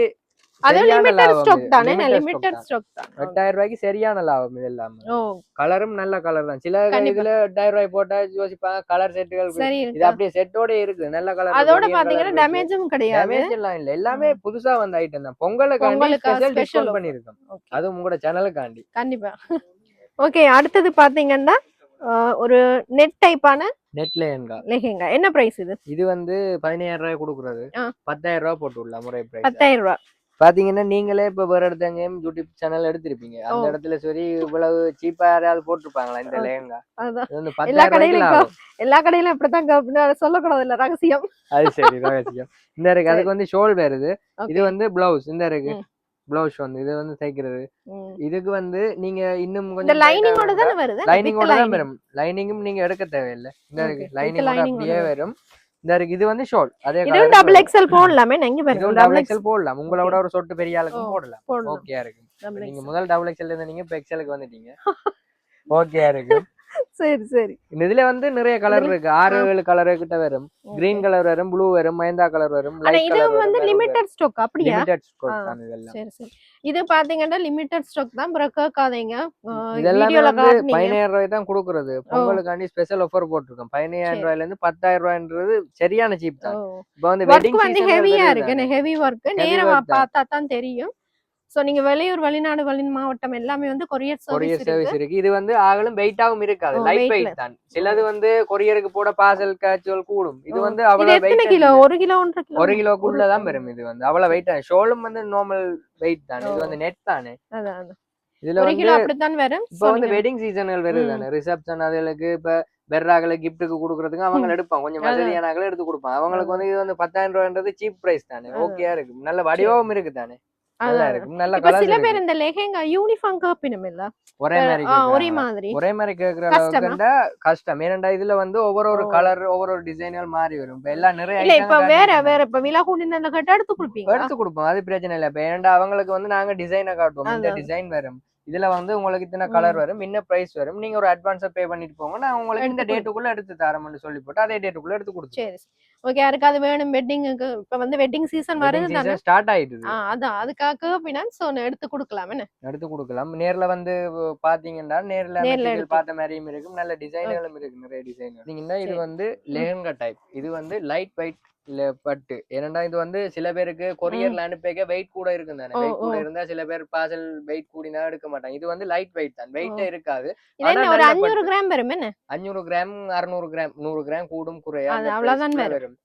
அது லிமிட்டட் ஸ்டாக் தானே. லிமிட்டட் ஸ்டாக் தான். 8,000 ரூபாய்க்கு சரியான லாபம். இது எல்லாமே கலரும் நல்ல கலர் தான். சில இதுல 8,000 ரூபாய் போட்டா யோசிப்பாங்க கலர் செட்டுகள். இது அப்படியே செட்டோட இருக்கு. நல்ல கலர். அதோட பாத்தீங்கன்னா டேமேஜும் கிடையாது. டேமேஜ் எல்லாம் இல்ல. எல்லாமே புதுசா வந்த ஐட்டம் தான். பொங்கலுக்காண்டி ஸ்பெஷல் டிஸ்கவுண்ட் பண்ணிருக்கோம். அது உங்களோட சேனலுக்காண்டி. கண்டிப்பா. ஓகே, அடுத்தது பாத்தீங்கன்னா ஒரு நெட் டைப்பான நெட் லெஹெங்கா. என்ன பிரைஸ் இது? இது வந்து 15,000 ரூபாய் கொடுக்குறது. 10,000 ரூபாய் போட்டு விடலாம். முறை பிரைஸ் 10,000 ரூபாய். பாத்தீங்கன்னா நீங்களே இப்ப வேற இடத்தாங்க யூடியூப் சேனல் எடுத்திருப்பீங்க. அந்த இடத்துல சரி இவ்வளவு சீப்பா யாராவது போட்டிருப்பாங்களா இந்த லெஹெங்கா? எல்லா கடையிலும் இப்படித்தான் சொல்லக்கூடாது. இல்ல ரகசியம். அது சரி, ரகசியம். இந்த இருக்கு. அதுக்கு வந்து ஷோல் வருது. இது வந்து பிளவுஸ். இந்த இருக்கு பிளவுஸ் வந்து இது வந்து தைக்கிறது. இதுக்கு வந்து நீங்க இன்னும் கொஞ்சம் லைனிங்கோட தான் வருது. லைனிங்கோட தான் வரும். லைனிங்கும் நீங்க எடுக்க தேவையில்லை. இந்த இருக்கு லைனிங் அப்படியே வரும். இந்த இருக்கு. இது வந்து ஷார்ட். அதே இதுவும் டபுள் எக்ஸ்எல் போடலாமே. நீங்க பாருங்க டபுள் எக்ஸ்எல் போடலாம். உங்களோட ஒரு சொட்டு பெரிய ஆளுக்கும் போடலாம். ஓகேயா இருக்கு. நீங்க முதல் டபுள் எக்ஸ்எல் இருந்தீங்க, இப்ப எக்ஸ்எலுக்கு வந்துட்டீங்க. ஓகேயா இருக்கு. சரி சரி. இதுல வந்து நிறைய கலர் இருக்கு, 6-7 கலர் கிட்ட வரும். கிரீன் கலர் வரும், ப்ளூ வரும், மைந்தா கலர் வரும், ஆனா லைட் இது கலர் வந்து வரும். லிமிட்டட் ஸ்டாக் அப்படியா? லிமிட்டட் ஸ்டாக் தான் இதெல்லாம். சரி சரி. இது பாத்தீங்கன்னா லிமிட்டட் ஸ்டாக் தான், ப்ரோ கேட்காதீங்க. இதெல்லாம் வீடியோல வந்து காட்டுனீங்க. 15000 ரூபாய் தான் கொடுக்குறது. பொங்கலுக்காண்டி ஸ்பெஷல் ஆஃபர் போட்டிருக்கோம். 15000 ரூபாயில இருந்து 10000 ரூபாய்ன்றது சரியான சீப் தான். இப்போ வந்து வெட்டிங் வந்து சீசன் ஹெவியா இருக்கு, ஹெவி ஒர்க். நேரா work தான். பார்த்தா தான் தெரியும். சோ நீங்க வெளியூர், வெளிநாடு, மாவட்டம் எல்லாமே வந்து கொரியர் சர்வீஸ் இருக்கு. இது வந்து ஆகலும் வெயிட்டாவும் இருக்காது, லைட் வெயிட் தான். சிலது வந்து கொரியருக்கு போட பார்சல் கேச்சுவல் கூடும். இது வந்து அவ்வளவு வெயிட் கிலோ? 1 kilo 1.5 kilo? 1 கிலோக்குள்ள தான் வரும். இது வந்து அவ்வளவு வெயிட் தான். ஷோலும் வந்து நார்மல் வெயிட் தான். இது வந்து நெட் தானே. அதான் இதுல 1 வந்து கிலோ அப்படிதான் வரும். இப்போ வந்து வெட்டிங் சீசன்கள் வருது தானே, ரிசப்ஷன் அதுகளுக்கு இப்ப பெர்ராக்களை கிஃப்ட்டுக்கு கொடுக்கறதுக்கு அவங்க எடுப்பாங்க, கொஞ்சம் வசதியானகளை எடுத்து கொடுப்பாங்க. அவங்களுக்கு வந்து இது வந்து 10000 ரூபாய்ன்றது சீப் பிரைஸ் தானே, ஓகேயா இருக்கு. நல்ல வடிவமும் இருக்கு தானே, நல்லா இருக்கு, நல்ல கலர். சில பேர் இந்த லெஹெங்கா யூனிஃபார்ம் காப்பினும் இல்ல, ஒரே மாதிரி கேக்குற அளவுக்கு கஷ்டம். ஏனண்டா இதுல வந்து ஒவ்வொரு கலர், ஒவ்வொரு டிசைன்கள் மாறி வரும். இப்ப எல்லாம் நிறைய இல்ல, இப்ப வேற இப்ப விலா கூடின கேட்டா எடுத்து கொடுப்பீங்க? எடுத்து கொடுப்போம், அது பிரச்சனை இல்ல. இப்ப ஏனண்டா அவங்களுக்கு வந்து நாங்க டிசைனை காட்டுவோம், இந்த டிசைன் வரும், இதுல வந்து உங்களுக்கு இத்தனை கலர் வரும், இன்ன பிரைஸ் வரும், நீங்க ஒரு அட்வான்ஸா பே பண்ணிட்டு போங்க, நான் உங்களுக்கு இந்த டேட்டுக்குள்ள எடுத்து தரேன்னு சொல்லி போட்டு அதே டேட்டுக்குள்ள எடுத்து கொடுத்து. சரி ஓகே. யாருக்காவது வேணும் வெட்டிங்க்கு, இப்ப வந்து வெட்டிங் சீசன் வருது தானே, ஸ்டார்ட் ஆயிடுது. அதான் அதுக்காக ஃபினான்ஸ் எடுத்து கொடுக்கலாம். என்ன எடுத்து கொடுக்கலாம். நேர்ல வந்து பாத்தீங்கன்னா நேர்ல மெட்டீரியல் பார்த்த மாதிரியும் இருக்கும், நல்ல டிசைன்களும் இருக்கு, நிறைய டிசைன். நீங்க இது வந்து லெஹங்கா டைப், இது வந்து லைட் வெயிட் இல்ல பட்டு. ஏன்னா இது வந்து சில பேருக்கு கொரியர்ல அனுப்பிக்க வெயிட் கூட இருக்கும் தானே, வெயிட் கூட இருந்தா சில பேர் பார்சல் வெயிட் கூடினா எடுக்க மாட்டாங்க. இது வந்து லைட் வெயிட் தான், வெயிட்டே இருக்காது. ஒரு 500 கிராம் வரும். என்ன 500 கிராம் 600 கிராம் 100 கிராம் கூடும் குறையா அவ்வளவுதான் வரும்.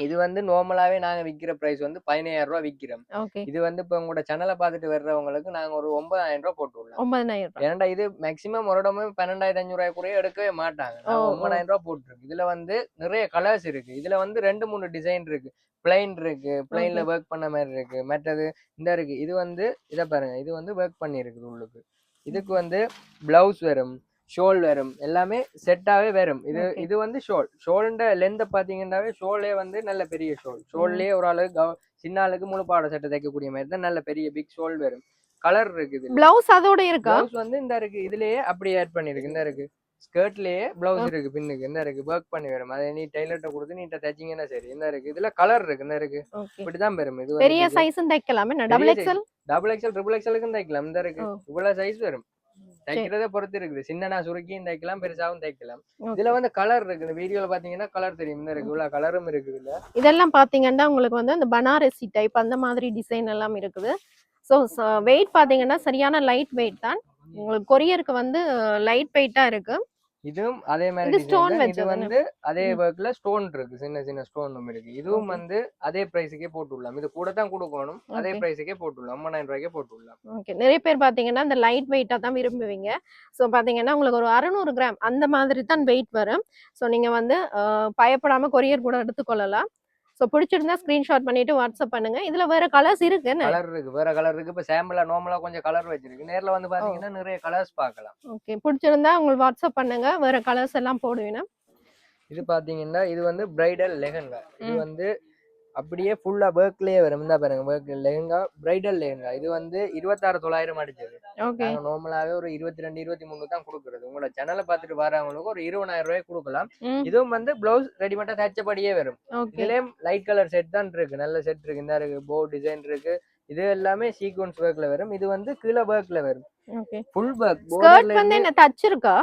இது வந்து நார்மலாவே நாங்க விக்கிற பிரைஸ் வந்து 15000 ரூபாய் விக்கிறோம். இது வந்து இப்ப உங்களோட சேனலை பார்த்துட்டு வர்றவங்களுக்கு நாங்க ஒரு 9000 ரூபாய் போட்டு விடலாம். 9000. ஏன்னா இது மேக்சிமம் ஒரு இடமே 12500 ரூபாய் கூட எடுக்கவே மாட்டாங்க. 9000 ரூபாய் போட்டுருக்கு. இதுல வந்து நிறைய கலர்ஸ் இருக்கு. இதுல வந்து 2-3 டிசைன் இருக்கு. பிளைன் இருக்கு, பிளைன்ல ஒர்க் பண்ண மாதிரி இருக்கு, மற்றது இந்த இருக்கு. இது வந்து இத பாருங்க, இது வந்து ஒர்க் பண்ணி இருக்குது உள்ளுக்கு. இதுக்கு வந்து பிளவுஸ் வரும், ஷோல் வரும், எல்லாமே செட்டாவே வரும். இது வந்து ஷோல்ன்ற லென்த் பாத்தீங்கன்னாவே ஷோலே வந்து நல்ல பெரிய ஷோல்லே ஒரு ஆளுக்கு சின்ன ஆளுக்கு முழு பாட சட்டை தைக்கக்கூடிய மாதிரி தான் நல்ல பெரிய பிக் ஷோல் வரும். கலர் இருக்குது. பிளவுஸ் அதோட இருக்கா? பிளவுஸ் வந்து இந்த இருக்கு, இதுலயே அப்படியே ஆட் பண்ணிருக்கு. இந்த இருக்கு ஸ்கர்ட்லயே பிளவுஸ் இருக்கு, பின்னுக்கு இந்த இருக்கு ஒர்க் பண்ணி வரும். அதை நீ டெய்லர்ட்ட கொடுத்து நீட்ட தைச்சிங்கன்னா சரி. இந்த இருக்கு, இதுல கலர் இருக்கு, இந்த இருக்கு, இப்படிதான் வரும். இது பெரிய சைஸும் தைக்கலாம். டபுள் எக்ஸ்எல், ட்ரிபிள் எக்ஸ்எலுக்கும் தைக்கலாம். இந்த இருக்கு, இவ்வளவு சைஸ் வரும். தைக்கிறத பொறுத்து இருக்குது. சின்னனா சுருக்கியும் தைக்கலாம், பெருசாவும் தைக்கலாம். இதுல வந்து கலர் இருக்குது, வீடியோல பாத்தீங்கன்னா கலர் தெரியும். இந்த இருக்கு, இவ்வளவு கலரும் இருக்குது. இதெல்லாம் பாத்தீங்கன்னா உங்களுக்கு வந்து அந்த பனாரசி டைப் அந்த மாதிரி டிசைன் எல்லாம் இருக்குது. ஸோ வெயிட் பாத்தீங்கன்னா சரியான லைட் வெயிட் தான். உங்களுக்கு கொரியருக்கு வந்து லைட் வெயிட்டா இருக்கு. இதுவும் அதே மாதிரி ஸ்டோன், இது வந்து அதே ஒர்க்ல ஸ்டோன் இருக்கு, சின்ன சின்ன ஸ்டோனும் இருக்கு. இதுவும் வந்து அதே பிரைஸுக்கே போட்டுடலாம். இது கூட தான் கொடுக்கணும், அதே பிரைஸுக்கே போட்டுடலாம், 5000 ரூபாய்க்கே போட்டுடலாம். ஓகே. நிறைய பேர் பாத்தீங்கன்னா இந்த லைட் வெயிட்டா தான் விரும்புவீங்க. ஸோ பாத்தீங்கன்னா உங்களுக்கு ஒரு 600 கிராம் அந்த மாதிரி தான் வெயிட் வரும். ஸோ நீங்க வந்து பயப்படாம கொரியர் கூட எடுத்துக்கொள்ளலாம். ஸோ பிடிச்சிருந்தா ஸ்கிரீன்ஷாட் பண்ணிட்டு வாட்ஸ்அப் பண்ணுங்க. இதுல வேற கலர்ஸ் இருக்கு, கலர் இருக்கு, வேற கலர் இருக்கு. இப்ப சாம்பிளா நார்மலா கொஞ்சம் கலர் வச்சிருக்கு, நேர்ல வந்து பாத்தீங்கன்னா நிறைய கலர்ஸ் பார்க்கலாம். ஓகே. பிடிச்சிருந்தா உங்களுக்கு வாட்ஸ்அப் பண்ணுங்க, வேற கலர்ஸ் எல்லாம் போடுவேன். இது பாத்தீங்கன்னா இது வந்து பிரைடல் லெஹங்கா. இது வந்து அப்படியே ஃபுல்லா ஒர்க்லயே வரும். இந்த பாருங்க, ஒர்க் லெஹங்கா, பிரைடல் லெஹங்கா. இது வந்து 26900 அடிச்சது. நாங்க நார்மலாவே ஒரு 22 23 தான் கொடுக்கறது. உங்களோட சேனலை பார்த்துட்டு வரவங்களுக்கு ஒரு 20000 ரூபாய் கொடுக்கலாம். இதுவும் வந்து பிளவுஸ் ரெடிமேடா தச்சபடியே வரும். இதுலயும் லைட் கலர் செட் தான் இருக்கு, நல்ல செட் இருக்கு. இந்த இருக்கு போ டிசைன் இருக்கு, இது எல்லாமே சீக்வென்ஸ் ஒர்க்ல வரும். இது வந்து கீழே ஒர்க்ல வரும், ஃபுல் ஒர்க். ஸ்கர்ட் வந்து என்ன டச் இருக்கா?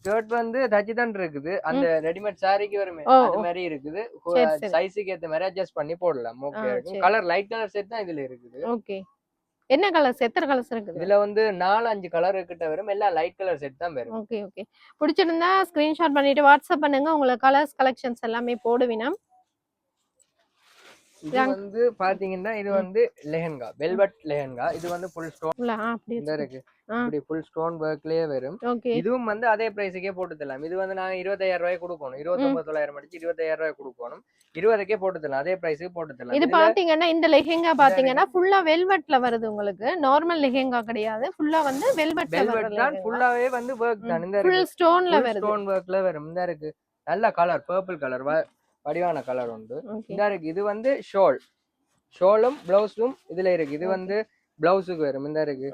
ஸ்கர்ட் வந்து தச்சு தான் இருக்குது, அந்த ரெடிமேட் சாரிக்கு வருமே அது மாதிரி இருக்குது. சைஸுக்கு ஏத்த மாதிரி அட்ஜஸ்ட் பண்ணி போடலாம். ஓகே இருக்கும். கலர் லைட் கலர் செட் தான் இதுல இருக்குது. ஓகே. என்ன கலர்ஸ், எத்தனை கலர்ஸ் இருக்குது? இதுல வந்து 4-5 கலர் கிட்ட வரும், எல்லாம் லைட் கலர் செட் தான் வரும். Okay okay. பிடிச்சிருந்தா ஸ்கிரீன்ஷாட் பண்ணிட்டு வாட்ஸ்அப் பண்ணுங்க, உங்களுக்கு கலர்ஸ் கலெக்ஷன்ஸ் எல்லாமே போடுவினா. இது வந்து பாத்தீங்கன்னா இது வந்து லெஹங்கா, வெல்வெட் லெஹங்கா. இது வந்து ஃபுல் ஸ்டோன் இந்த இருக்கு, இப்படி ஃபுல் ஸ்டோன் ஒர்க்லயே வரும். இதுவும் வந்து அதே பிரைஸுக்கே போட்டு தரலாம். இது வந்து நாங்க 20000 ரூபாய் கொடுக்கணும், 29900 அடிச்சு 20000 ரூபாய் கொடுக்கணும், 20க்கே போட்டு தரலாம், அதே பிரைஸுக்கு போட்டு தரலாம். இது பாத்தீங்கன்னா இந்த லெஹங்கா பாத்தீங்கன்னா ஃபுல்லா வெல்வெட்ல வருது. உங்களுக்கு நார்மல் லெஹங்கா கிடையாது, ஃபுல்லா வந்து வெல்வெட் தான், ஃபுல்லாவே வந்து ஒர்க் தான். இந்த ஃபுல் ஸ்டோன்ல வருது, ஸ்டோன் ஒர்க்ல வரும். இந்த இருக்கு நல்ல கலர், பர்பிள் கலர், வடிவான கலர் உண்டு. இந்த இருக்கு, இது வந்து ஷோலும் பிளவுஸும் இதுல இருக்கு. இது வந்து பிளவுஸுக்கு வரும். இந்த இருக்கு,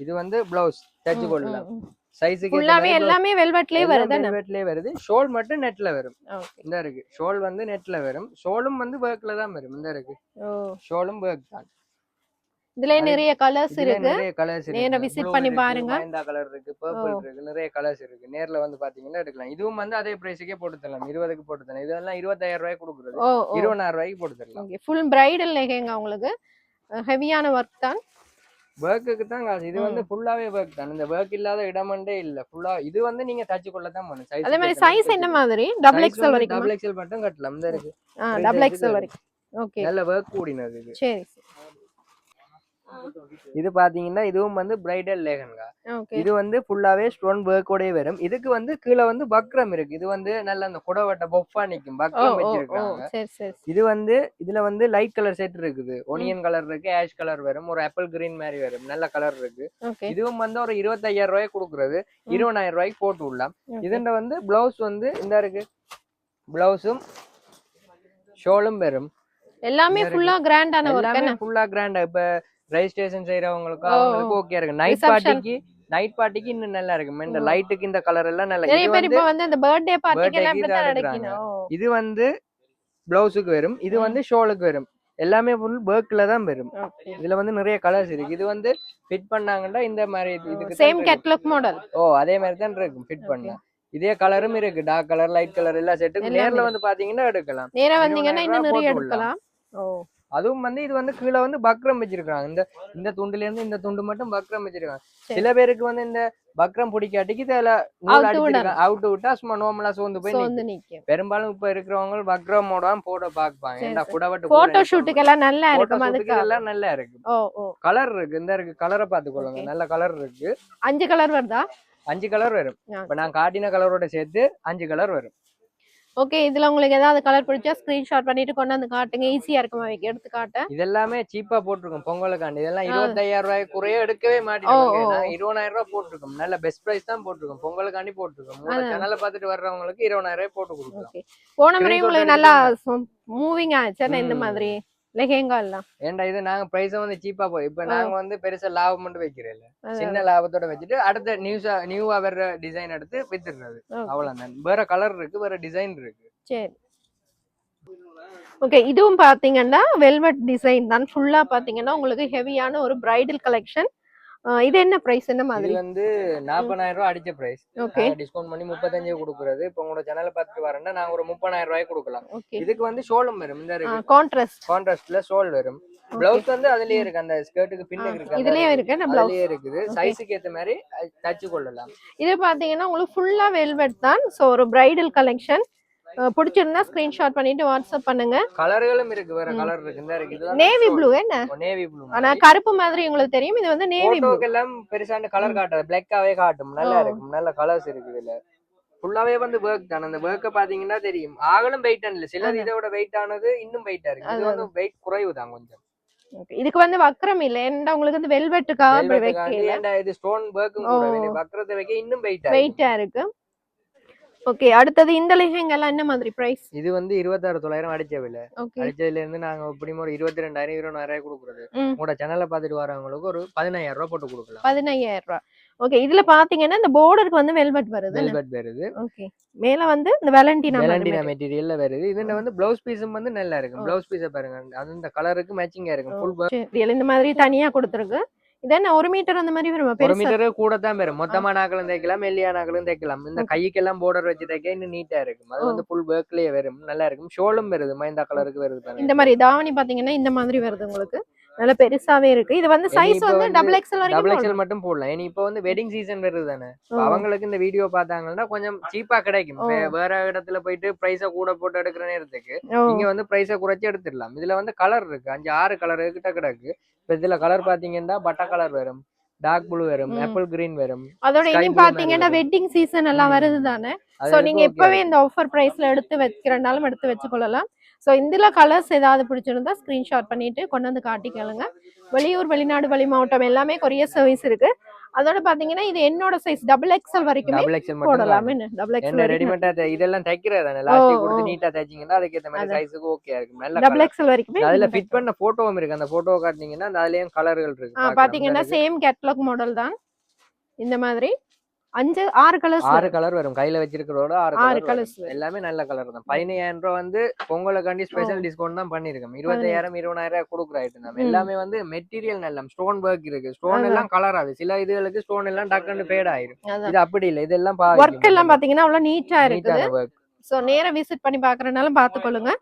இது வந்து பிளவுஸ் தச்சு கொள்ளலாம். சைஸுக்கு ஃபுல்லாவே எல்லாமே வெல்வெட்லயே வருது. வெல்வெட்லயே வருது. ஷோல் மட்டும் நெட்ல வரும். ஓகே. இந்த இருக்கு. ஷோல் வந்து நெட்ல வரும். ஷோலும் வந்து வர்க்ல தான் வரும். இந்த இருக்கு. ஷோலும் வர்க் தான். இதுல நிறைய கலர்ஸ் இருக்கு. நிறைய கலர்ஸ் இருக்கு. நேரா விசிட் பண்ணி பாருங்க. மைண்டா கலர் இருக்கு, பர்பிள் இருக்கு, நிறைய கலர்ஸ் இருக்கு. நேர்ல வந்து பாத்தீங்கன்னா எடுக்கலாம். இதுவும் வந்து அதே பிரைஸ்க்கே போட்டு தரலாம். 20க்கு போட்டு தரலாம். இதெல்லாம் 25000 ரூபாய்க்கு கொடுக்குறது. 20000 ரூபாய்க்கு போட்டு தரலாம். ஓகே. ஃபுல் பிரைடல் லெஹெங்கா உங்களுக்கு. ஹெவியான வர்க் தான். வர்க்குக்கு தான் காசு. இது வந்து ஃபுல்லாவே வர்க் தான். இந்த வர்க் இல்லாத இடமண்டே இல்ல. ஃபுல்லா இது வந்து நீங்க தச்சு கொள்ள தான் பண்ணணும். சைஸ் அதே மாதிரி சைஸ் என்ன மாதிரி? டபுள் எக்ஸ்எல் வரைக்கும். டபுள் எக்ஸ்எல் மட்டும் கட்டலாம். இந்த இருக்கு. டபுள் எக்ஸ்எல் வரைக்கும். ஓகே. நல்ல வர்க் கூடினது இது. சரி. இது பாத்தீங்கன்னா இதுவும் வந்து பிரைடல் லெஹங்கா. ஓகே. இது வந்து ஃபுல்லாவே ஸ்டோன் வர்க்கோடே வரும். இதுக்கு வந்து கீழ வந்து பக்ரம் இருக்கு. இது வந்து நல்ல அந்த குடவட்ட பொஃபா நிக்கும். பக்ரம் வச்சிருக்காங்க. சரி சரி. இது வந்து இதுல வந்து லைட் கலர் செட் இருக்குது. ஒனியன் கலர் இருக்கு, ஆஷ் கலர் வரும், ஒரு ஆப்பிள் கிரீன் மாதிரி வரும். நல்ல கலர் இருக்கு. இதுவும் வந்து ஒரு 25000 ரூபாய்க்கு கொடுக்குறது. 20000 ரூபாய்க்கு போட்டு விடலாம். இதுண்ட வந்து பிளவுஸ் வந்து இந்த இருக்கு. பிளவுஸும் ஷோலும் வரும். எல்லாமே ஃபுல்லா கிராண்டான வர்க். எல்லாமே ஃபுல்லா கிராண்டா. இப்ப ரெஜிஸ்ட்ரேஷன் செய்யறவங்களுக்கு அவங்களுக்கு ஓகே இருக்கு. நைட் பார்ட்டிக்கு இன்னும் நல்லா இருக்கு. இந்த லைட்டுக்கு இந்த கலர் எல்லாம் நல்லா. நிறைய பேர் இப்ப வந்து அந்த பர்த்டே பார்ட்டிக்கு எல்லாம் இப்படி தான் நடக்கணும். இது வந்து பிளவுஸுக்கு வரும். இது வந்து ஷோலுக்கு வரும். எல்லாமே ஃபுல் வர்க்ல தான் வரும். இதுல வந்து நிறைய கலர்ஸ் இருக்கு. இது வந்து ஃபிட் பண்ணாங்கன்னா இந்த மாதிரி இதுக்கு சேம் கேட்டலாக் மாடல். அதே மாதிரி தான் இருக்கும் ஃபிட் பண்ணா. இதே கலரும் இருக்கு. டார்க் கலர், லைட் கலர் எல்லாம் செட்டு. நேர்ல வந்து பாத்தீங்கன்னா எடுக்கலாம். நேரா வந்தீங்கன்னா இன்னும் நிறைய எடுக்கலாம். அதுவும் வந்து இது வந்து கீழே வந்து பக்ரம் வச்சிருக்காங்க. இந்த துண்டுல இருந்து இந்த துண்டு மட்டும் பக்ரம் வச்சிருக்காங்க. சில பேருக்கு வந்து இந்த பக்ரம் பிடிக்காட்டிக்கு இதுல அவுட் விட்டா சும்மா நார்மலா சோர்ந்து போய் நிக்கும். பெரும்பாலும் இப்ப இருக்கிறவங்க பக்ரமோட தான் போட பாக்குவாங்க. ஏன்னா குடவட்டு போட்டோ ஷூட்டுக்கு எல்லாம் நல்லா இருக்கும். அதுக்கு எல்லாம் நல்லா இருக்கு. கலர் இருக்கு. இந்த இருக்கு. கலரை பாத்துக்கொள்ளுங்க. நல்ல கலர் இருக்கு. 5 கலர் வருதா? 5 கலர் வரும். இப்ப நான் காட்டின கலரோட சேர்த்து 5 கலர் வரும். ஓகே. இதுல உங்களுக்கு ஏதாவது கலர் பிடிச்சா ஸ்கிரீன்ஷாட் பண்ணிட்டு கொண்டு வந்து காட்டுங்க. ஈஸியா இருக்கும் எடுத்து காட்ட. இதெல்லாமே சீப்பா போட்டிருக்கோம் பொங்கலுக்காண்டி. இதெல்லாம் 25000 ரூபாய்க்கு குறைய எடுக்கவே மாட்டோம். 20000 ரூபாய் போட்டிருக்கோம். நல்ல பெஸ்ட் பிரைஸ் தான் போட்டிருக்கோம். பொங்கலுக்காண்டி போட்டிருக்கோம். சேனலை பார்த்துட்டு வர்றவங்களுக்கு 20000 ரூபாய் போட்டு கொடுக்கலாம். போன முறை உங்களுக்கு நல்லா மூவிங் ஆச்சு இந்த மாதிரி லெஹங்கா எல்லாம். ஏன்டா இது நாங்க பிரைஸ் வந்து சீப்பா போய் இப்ப நாங்க வந்து பெருசா லாபம் மட்டும் வைக்கிறேன். சின்ன லாபத்தோட வச்சுட்டு அடுத்த நியூவா வேற டிசைன் எடுத்து வித்துடுறது. அவ்வளவுதான். வேற கலர் இருக்கு, வேற டிசைன் இருக்கு. சரி. ஓகே. இதுவும் பாத்தீங்கன்னா வெல்வெட் டிசைன் தான். ஃபுல்லா பாத்தீங்கன்னா உங்களுக்கு ஹெவியான ஒரு பிரைடல் கலெக்ஷன். இது என்ன பிரைஸ்? என்ன மாதிரி? இது வந்து 40000 ரூபாய் அடிச்ச பிரைஸ். ஓகே. டிஸ்கவுண்ட் பண்ணி 35 கொடுக்குறது. இப்போ உங்களோட சேனலை பார்த்துட்டு வரேன்னா நாங்க ஒரு 30000 ரூபாய்க்கு கொடுக்கலாம். இதுக்கு வந்து ஷோலும் வரும். இந்த இருக்கு. கான்ட்ராஸ்ட்ல ஷோல் வரும். பிளவுஸ் வந்து அதுலயே இருக்கு. அந்த ஸ்கர்ட்டுக்கு பின்னுக்கு இருக்கு. இதுலயே இருக்கு. அதுலயே இருக்குது. சைஸுக்கு ஏத்த மாதிரி தச்சு கொள்ளலாம். இது பாத்தீங்கன்னா உங்களுக்கு ஃபுல்லா வெல்வெட் தான். சோ ஒரு பிரைடல் கலெக்ஷன். பிடிச்சிருந்தா ஸ்கிரீன்ஷாட் பண்ணிட்டு வாட்ஸ்அப் பண்ணுங்க. கலர்களும் இருக்கு. வேற கலர் இருக்கு. இந்த இருக்கு. இது நேவி ப்ளூ. என்ன நேவி ப்ளூ? ஆனா கருப்பு மாதிரி உங்களுக்கு தெரியும். இது வந்து நேவி ப்ளூ. எல்லாம் பெருசான கலர் காட்டாது. பிளாக்காவே காட்டும். நல்லா இருக்கும். நல்ல கலர்ஸ் இருக்கு. இதுல ஃபுல்லாவே வந்து வர்க் தான். அந்த வர்க்க பாத்தீங்கன்னா தெரியும். ஆகலும் வெயிட் இல்ல. சிலர் இதோட வெயிட் ஆனது இன்னும் வெயிட்டா இருக்கு. இது வந்து வெயிட் குறைவு தான் கொஞ்சம். இதுக்கு வந்து வக்ரம் இல்ல. ஏன்டா உங்களுக்கு வந்து வெல்வெட்டுக்கா அப்படி வைக்கல. ஏன்டா இது ஸ்டோன் வர்க்கும் கூட வேணும். வக்ரத்தை வைக்க இன்னும் வெயிட்டா இருக்கு. ஓகே. அடுத்தது இந்த லெஹங்கா எல்லாம் என்ன மாதிரி பிரைஸ்? இது வந்து 26900 அடிச்ச விலை. அடிச்சதுல இருந்து நாங்க எப்படியும் ஒரு 22000 20000 கொடுக்குறது. உங்களோட சேனலை பார்த்துட்டு வரவங்களுக்கு ஒரு 15000 ரூபாய் போட்டு கொடுக்கலாம். 15000 ரூபாய். ஓகே. இதுல பாத்தீங்கன்னா இந்த பார்டருக்கு வந்து வெல்வெட் வருது. வெல்வெட் வருது. ஓகே. மேல வந்து இந்த வேலண்டினா மெட்டீரியல்ல வருது. இதுல வந்து ப்ளவுஸ் பீஸும் வந்து நல்லா இருக்கு. ப்ளவுஸ் பீஸை பாருங்க. அது இந்த கலருக்கு மேட்சிங்கா இருக்கு. ஃபுல் இந்த மாதிரி தனியா கொடுத்திருக்கு. இதென்ன 1 மீட்டர் அந்த மாதிரி வருமா? 1 மீட்டர் கூட தான் வரும். மொத்தமா நாக்களும் தைக்கலாம், மெல்லியா நாக்களும் தைக்கலாம். இந்த கைக்கெல்லாம் பார்டர் வச்சு தைக்க இன்னும் நீட்டா இருக்கும். அது வந்து ஃபுல் வர்க்லயே வரும். நல்லா இருக்கும். ஷோலும் வருது. மைந்தா கலருக்கு வருது. இந்த மாதிரி தாவணி பாத்தீங்கன்னா இந்த மாதிரி வருது உங்களுக்கு. நல்ல பெருசாவே இருக்கு. இது வந்து சைஸ் வந்து டபுள் எக்ஸ்எல் வரைக்கும். டபுள் எக்ஸ்எல் மட்டும் போடலாம். ஏன்னா இப்போ வந்து வெட்டிங் சீசன் வருது தானே. அவங்களுக்கு இந்த வீடியோ பார்த்தாங்கன்னா கொஞ்சம் சீப்பா கிடைக்கும். வேற இடத்துல போயிட்டு பிரைஸ கூட போட்டு எடுக்கிற நேரத்துக்கு இங்க வந்து பிரைஸ குறைச்சு எடுத்துடலாம். இதுல வந்து கலர் இருக்கு. 5-6 கலர் கிட்ட கிடக்கு. இப்ப இதுல கலர் பாத்தீங்கன்னா பட்டா கலர் வரும், டார்க் ப்ளூ வரும், ஆப்பிள் கிரீன் வரும். அதோட இனி பாத்தீங்கன்னா வெட்டிங் சீசன் எல்லாம் வருது தானே. சோ நீங்க எப்பவே இந்த ஆஃபர் பிரைஸ்ல எடுத்து வைக்கிறனாலும் எடுத்து வச்சுக்கொள்ளலாம். சோ இதுல கலர்ஸ் ஏதாவது பிடிச்சிருந்தா ஸ்கிரீன்ஷாட் பண்ணிட்டு கொண்டு வந்து காட்டிக்கலுங்க. வெளியூர், வெளிநாடு, வெளி மாவட்டம் எல்லாமே கொரியர் சர்வீஸ் இருக்கு. அதோட பாத்தீங்கன்னா இது என்னோட சைஸ் டபுள் எக்ஸ்எல் வரைக்கும் போடலாம். டபுள் எக்ஸ்எல் ரெடிமேடா இதெல்லாம் தைக்கிறதானே. லாஸ்ட் கொடுத்து நீட்டா தைச்சீங்கன்னா அதுக்கு ஏத்த மாதிரி சைஸுக்கு ஓகே இருக்கும். நல்ல டபுள் எக்ஸ்எல் வரைக்கும் அதுல ஃபிட் பண்ண போட்டோவும் இருக்கு. அந்த போட்டோ காட்டுனீங்கன்னா அதுலயும் கலர்கள் இருக்கு. பாத்தீங்கன்னா சேம் கேட்டலாக் மாடல் தான். இந்த மாதிரி 6 கலர்ஸ் 6 கலர் வரும். கையில வச்சிருக்கிறதோட 6 6 கலர் கலர்ஸ் வரும். எல்லாமே நல்ல கலர் தான். 15,000 ரூபாய் வந்து பொங்கலுக்காண்டி ஸ்பெஷல் டிஸ்கவுண்ட் தான் பண்ணிருக்கோம். 25,000 20,000 கொடுக்குற ஐட்டம் தான். எல்லாமே வந்து மெட்டீரியல் நல்ல ஸ்டோன் ஒர்க் இருக்கு. ஸ்டோன் எல்லாம் கலர் ஆகுது. சில இதுகளுக்கு ஸ்டோன் எல்லாம் டக்குன்னு ஃபேட் ஆயிரும். இது அப்படி இல்ல. இதெல்லாம் ஒர்க் எல்லாம் பாத்தீங்கன்னா அவ்வளவு நீட்டா இருக்குது. ஒர்க். சோ நேரா விசிட் பண்ணி பாக்குறதுனால பாத்துக்கொள்ளுங்க.